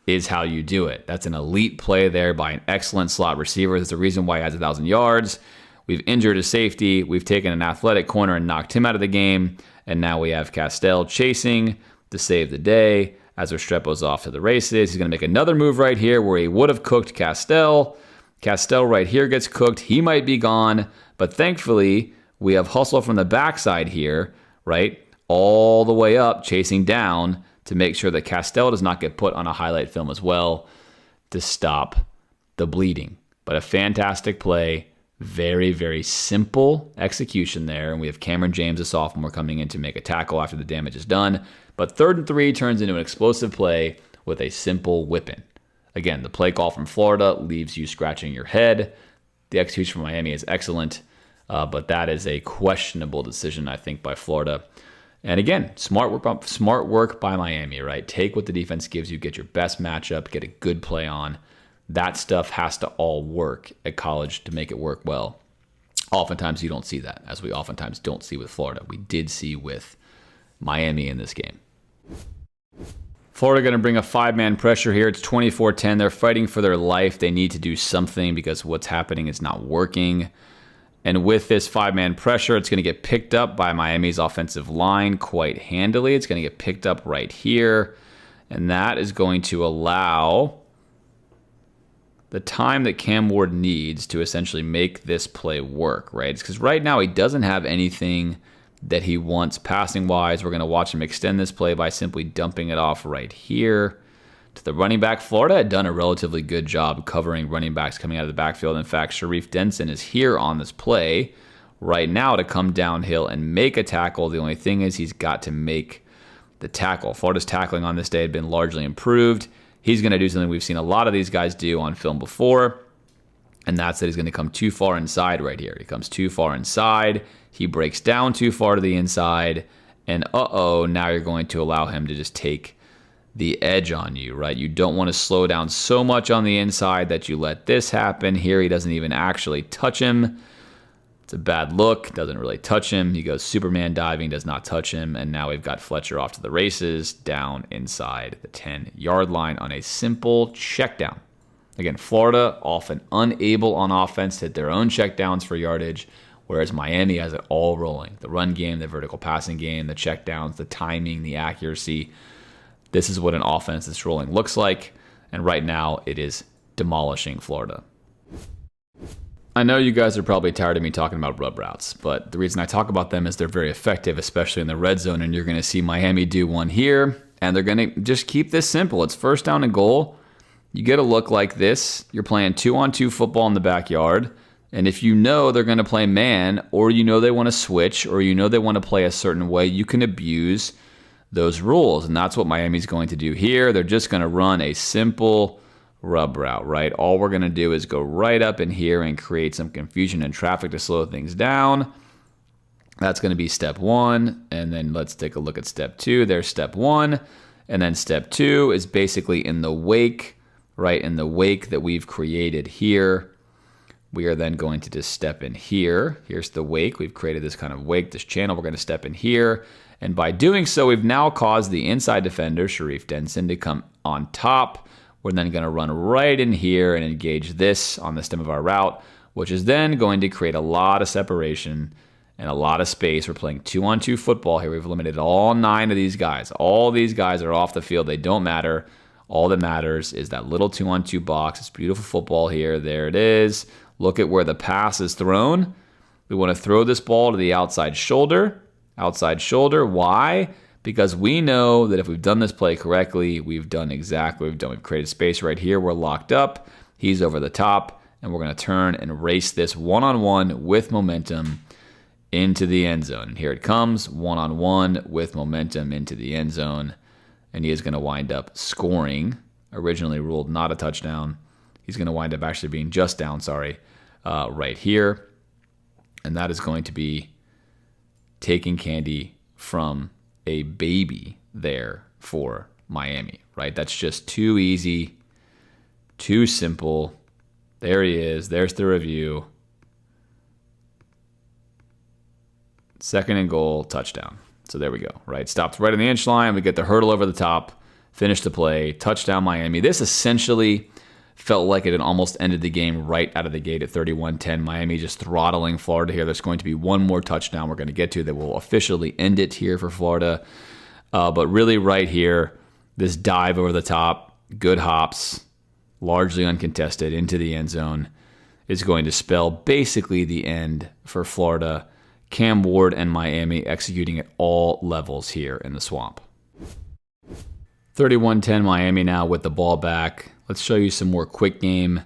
is how you do it. That's an elite play there by an excellent slot receiver. That's the reason why he has 1,000 yards. We've injured a safety. We've taken an athletic corner and knocked him out of the game. And now we have Castell chasing to save the day as Restrepo's off to the races. He's going to make another move right here where he would have cooked Castell. Castell right here gets cooked. He might be gone, but thankfully we have hustle from the backside here, right? All the way up, chasing down to make sure that Castell does not get put on a highlight film as well to stop the bleeding. But a fantastic play, very, very simple execution there. And we have Cameron James, a sophomore, coming in to make a tackle after the damage is done. But 3rd and 3 turns into an explosive play with a simple whip-in. Again, the play call from Florida leaves you scratching your head. The execution from Miami is excellent, but that is a questionable decision, I think, by Florida. And again, smart work by Miami, right? Take what the defense gives you, get your best matchup, get a good play on. That stuff has to all work at college to make it work well. Oftentimes you don't see that, as we oftentimes don't see with Florida. We did see with Miami in this game. Florida going to bring a 5-man pressure here. It's 24-10. They're fighting for their life. They need to do something because what's happening is not working. And with this 5-man pressure, it's going to get picked up by Miami's offensive line quite handily. It's going to get picked up right here. And that is going to allow the time that Cam Ward needs to essentially make this play work, right? It's because right now he doesn't have anything that he wants passing-wise. We're going to watch him extend this play by simply dumping it off right here to the running back. Florida had done a relatively good job covering running backs coming out of the backfield. In fact, Sharif Denson is here on this play right now to come downhill and make a tackle. The only thing is he's got to make the tackle. Florida's tackling on this day had been largely improved. He's going to do something we've seen a lot of these guys do on film before, and that's that he's going to come too far inside right here. He comes too far inside. He breaks down too far to the inside, and now you're going to allow him to just take the edge on you, right? You don't want to slow down so much on the inside that you let this happen. Here he doesn't even actually touch him. It's a bad look, doesn't really touch him. He goes Superman diving, does not touch him. And now we've got Fletcher off to the races, down inside the 10-yard line on a simple check down. Again, Florida often unable on offense to hit their own checkdowns for yardage, whereas Miami has it all rolling. The run game, the vertical passing game, the checkdowns, the timing, the accuracy. This is what an offense that's rolling looks like, and right now it is demolishing Florida. I know you guys are probably tired of me talking about rub routes, but the reason I talk about them is they're very effective, especially in the red zone, and you're going to see Miami do one here, and they're going to just keep this simple. It's first down and goal. You get a look like this. You're playing 2-on-2 football in the backyard. And if you know they're going to play man, or you know they want to switch, or you know they want to play a certain way, you can abuse those rules. And that's what Miami's going to do here. They're just going to run a simple rub route, right? All we're going to do is go right up in here and create some confusion and traffic to slow things down. That's going to be step one. And then let's take a look at step two. There's step one. And then step two is basically in the wake, right? In the wake that we've created here. We are then going to just step in here. Here's the wake. We've created this kind of wake, this channel. We're going to step in here. And by doing so, we've now caused the inside defender, Sharif Denson, to come on top. We're then going to run right in here and engage this on the stem of our route, which is then going to create a lot of separation and a lot of space. We're playing 2-on-2 football here. We've eliminated all 9 of these guys. All these guys are off the field. They don't matter. All that matters is that little 2-on-2 box. It's beautiful football here. There it is. Look at where the pass is thrown. We want to throw this ball to the outside shoulder. Outside shoulder. Why? Because we know that if we've done this play correctly, we've done exactly what we've done. We've created space right here. We're locked up. He's over the top. And we're going to turn and race this one-on-one with momentum into the end zone. And here it comes. One-on-one with momentum into the end zone. And he is going to wind up scoring. Originally ruled not a touchdown. He's going to wind up actually being just down, right here. And that is going to be taking candy from a baby there for Miami, right? That's just too easy, too simple. There he is. There's the review. Second and goal, touchdown. So there we go, right? Stops right on the inch line. We get the hurdle over the top, finish the play, touchdown Miami. This essentially felt like it had almost ended the game right out of the gate at 31-10. Miami just throttling Florida here. There's going to be one more touchdown we're going to get to that will officially end it here for Florida. But really right here, this dive over the top, good hops, largely uncontested into the end zone, is going to spell basically the end for Florida. Cam Ward and Miami executing at all levels here in the swamp. 31-10 Miami now with the ball back. Let's show you some more quick game.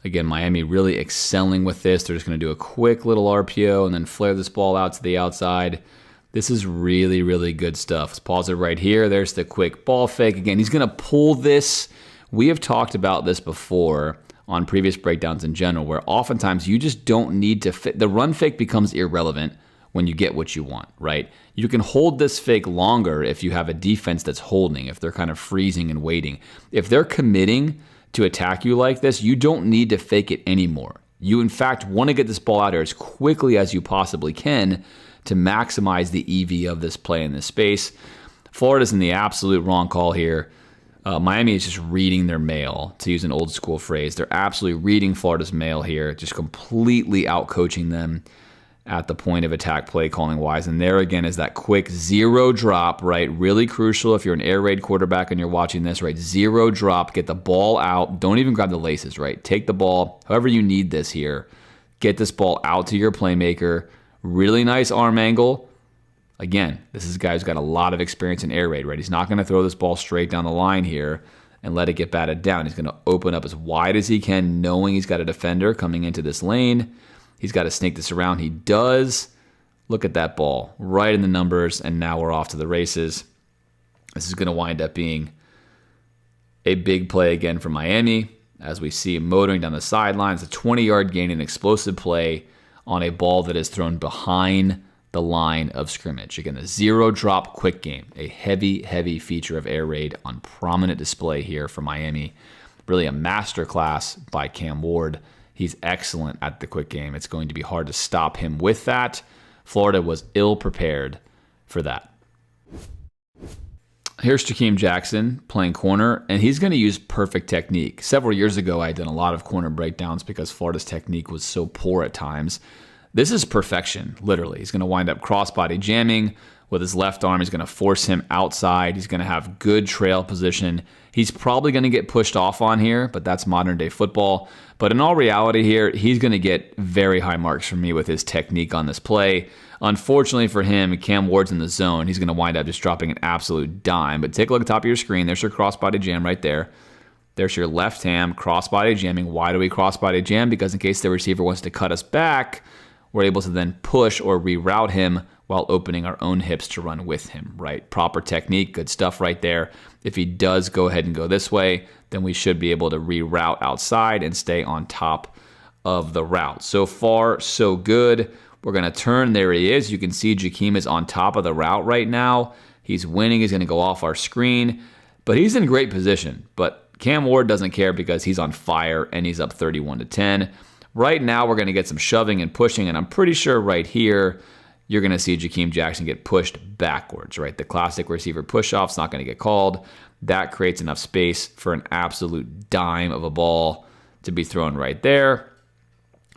Again, Miami really excelling with this. They're just going to do a quick little RPO and then flare this ball out to the outside. This is really, really good stuff. Let's pause it right here. There's the quick ball fake. Again, he's going to pull this. We have talked about this before on previous breakdowns in general, where oftentimes you just don't need to fit. The run fake becomes irrelevant when you get what you want, right? You can hold this fake longer if you have a defense that's holding, if they're kind of freezing and waiting. If they're committing to attack you like this, you don't need to fake it anymore. You, in fact, want to get this ball out here as quickly as you possibly can to maximize the EV of this play in this space. Florida's in the absolute wrong call here. Miami is just reading their mail, to use an old school phrase. They're absolutely reading Florida's mail here, just completely out-coaching them at the point of attack play calling wise. And there again is that quick zero drop, right? Really crucial if you're an air raid quarterback and you're watching this, right? Zero drop, get the ball out. Don't even grab the laces, right? Take the ball, however you need this here. Get this ball out to your playmaker. Really nice arm angle. Again, this is a guy who's got a lot of experience in air raid, right? He's not going to throw this ball straight down the line here and let it get batted down. He's going to open up as wide as he can, knowing he's got a defender coming into this lane. He's got to snake this around. He does. Look at that ball. Right in the numbers, and now we're off to the races. This is going to wind up being a big play again for Miami, as we see him motoring down the sidelines. A 20-yard gain, an explosive play on a ball that is thrown behind the line of scrimmage. Again, the zero drop quick game, a heavy, heavy feature of air raid on prominent display here for Miami. Really a masterclass by Cam Ward He's excellent at the quick game. It's going to be hard to stop him with that. Florida was ill prepared for that. Here's Jakeem Jackson playing corner, and he's going to use perfect technique. Several years ago, I did a lot of corner breakdowns because Florida's technique was so poor at times. This is perfection, literally. He's going to wind up crossbody jamming with his left arm. He's going to force him outside. He's going to have good trail position. He's probably going to get pushed off on here, but that's modern day football. But in all reality here, he's going to get very high marks from me with his technique on this play. Unfortunately for him, Cam Ward's in the zone. He's going to wind up just dropping an absolute dime. But take a look at the top of your screen. There's your crossbody jam right there. There's your left hand crossbody jamming. Why do we crossbody jam? Because in case the receiver wants to cut us back, we're able to then push or reroute him while opening our own hips to run with him, right? Proper technique, good stuff right there. If he does go ahead and go this way, then we should be able to reroute outside and stay on top of the route. So far, so good. We're going to turn. There he is. You can see Jakeem is on top of the route right now. He's winning. He's going to go off our screen. But he's in great position. But Cam Ward doesn't care because he's on fire and he's up 31-10. Right now, we're going to get some shoving and pushing. And I'm pretty sure right here, you're going to see Jakeem Jackson get pushed backwards, right? The classic receiver push-off's not going to get called. That creates enough space for an absolute dime of a ball to be thrown right there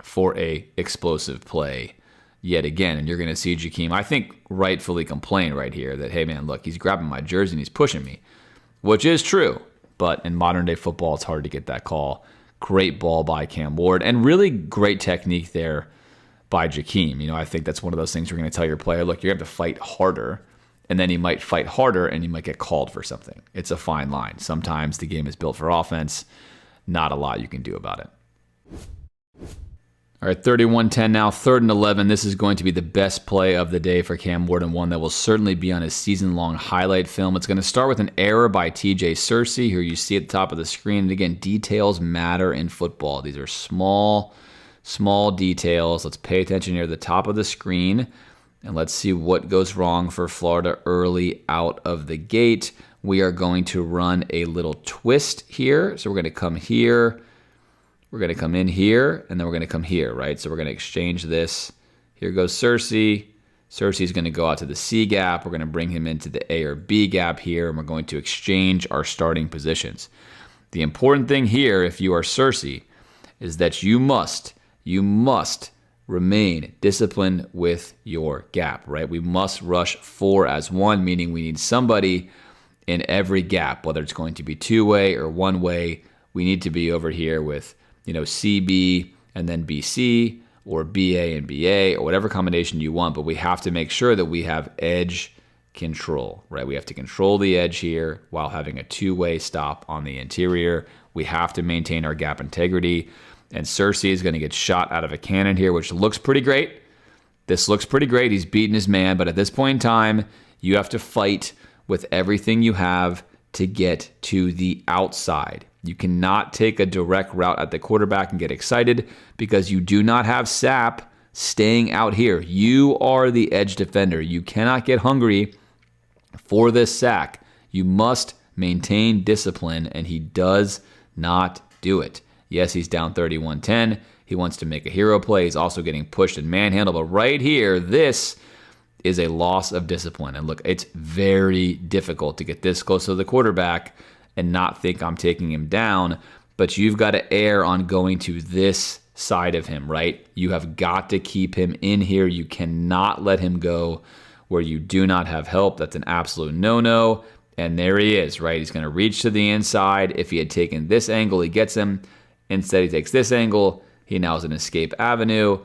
for a explosive play yet again. And you're going to see Jakeem, I think, rightfully complain right here that, hey, man, look, he's grabbing my jersey and he's pushing me, which is true. But in modern-day football, it's hard to get that call. Great ball by Cam Ward and really great technique there by Jakeem. You know, I think that's one of those things you're going to tell your player, look, you're going to have to fight harder, and then he might fight harder and he might get called for something. It's a fine line. Sometimes the game is built for offense. Not a lot you can do about it. All right, 31-10 now, 3rd and 11. This is going to be the best play of the day for Cam Ward and one that will certainly be on his season-long highlight film. It's going to start with an error by TJ Searcy. Here you see at the top of the screen. And again, details matter in football. These are small details. Let's pay attention here at the top of the screen, and let's see what goes wrong for Florida early out of the gate. We are going to run a little twist here. So we're going to come here. We're going to come in here, and then we're going to come here, right? So we're going to exchange this. Here goes Searcy. Searcy's going to go out to the C gap. We're going to bring him into the A or B gap here, and we're going to exchange our starting positions. The important thing here, if you are Searcy, is that you must remain disciplined with your gap, right? We must rush 4 as 1, meaning we need somebody in every gap, whether it's going to be 2-way or 1-way. We need to be over here with, CB and then BC or BA and BA or whatever combination you want, but we have to make sure that we have edge control, right? We have to control the edge here while having a 2-way stop on the interior. We have to maintain our gap integrity. And Searcy is going to get shot out of a cannon here, which looks pretty great. This looks pretty great. He's beaten his man, but at this point in time, you have to fight with everything you have to get to the outside. You cannot take a direct route at the quarterback and get excited because you do not have Sapp staying out here. You are the edge defender. You cannot get hungry for this sack. You must maintain discipline, and he does not do it. Yes, he's down 31-10. He wants to make a hero play. He's also getting pushed and manhandled. But right here, this is a loss of discipline. And look, it's very difficult to get this close to the quarterback and not think I'm taking him down. But you've got to err on going to this side of him, right? You have got to keep him in here. You cannot let him go where you do not have help. That's an absolute no-no. And there he is, right? He's going to reach to the inside. If he had taken this angle, he gets him. Instead, he takes this angle. He now has an escape avenue.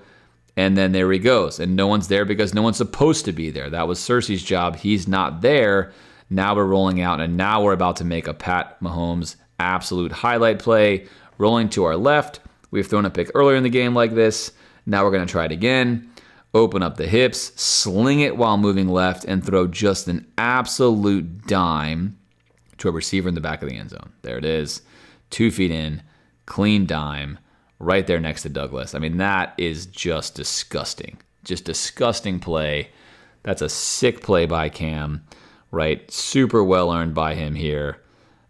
And then there he goes. And no one's there because no one's supposed to be there. That was Searcy's job. He's not there. Now we're rolling out, and now we're about to make a Pat Mahomes absolute highlight play. Rolling to our left. We've thrown a pick earlier in the game like this. Now we're going to try it again. Open up the hips, sling it while moving left, and throw just an absolute dime to a receiver in the back of the end zone. There it is. 2 feet in. Clean dime right there next to Douglas. I mean, that is just disgusting. Just disgusting play. That's a sick play by Cam, right? Super well earned by him here.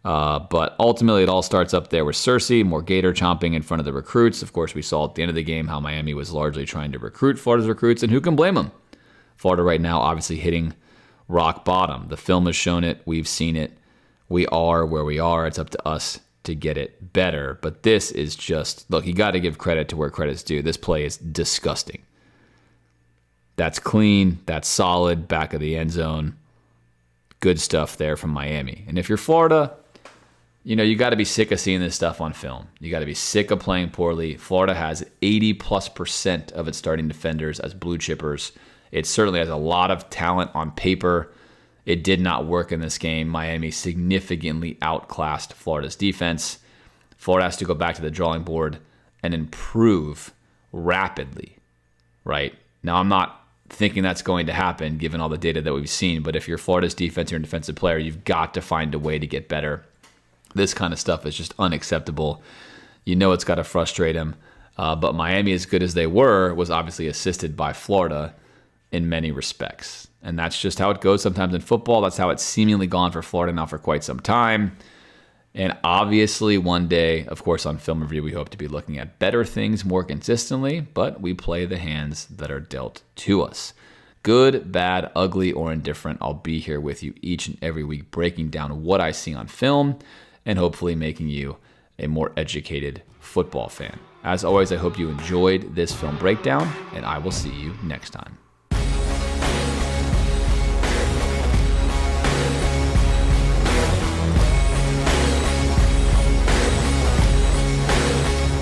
But ultimately, it all starts up there with Cersei, more Gator chomping in front of the recruits. Of course, we saw at the end of the game how Miami was largely trying to recruit Florida's recruits, and who can blame them? Florida right now obviously hitting rock bottom. The film has shown it. We've seen it. We are where we are. It's up to us to get it better. But this is just, look, you got to give credit to where credit's due. This play is disgusting. That's clean. That's solid. Back of the end zone. Good stuff there from Miami. And if you're Florida, you got to be sick of seeing this stuff on film. You got to be sick of playing poorly. Florida has 80+% of its starting defenders as blue chippers. It certainly has a lot of talent on paper. It did not work in this game. Miami significantly outclassed Florida's defense. Florida has to go back to the drawing board and improve rapidly, right? Now, I'm not thinking that's going to happen given all the data that we've seen, but if you're Florida's defense, you're a defensive player, you've got to find a way to get better. This kind of stuff is just unacceptable. It's got to frustrate him. But Miami, as good as they were, was obviously assisted by Florida in many respects. And that's just how it goes sometimes in football. That's how it's seemingly gone for Florida now for quite some time. And obviously one day, of course, on Film Review, we hope to be looking at better things more consistently, but we play the hands that are dealt to us. Good, bad, ugly, or indifferent, I'll be here with you each and every week breaking down what I see on film and hopefully making you a more educated football fan. As always, I hope you enjoyed this film breakdown, and I will see you next time.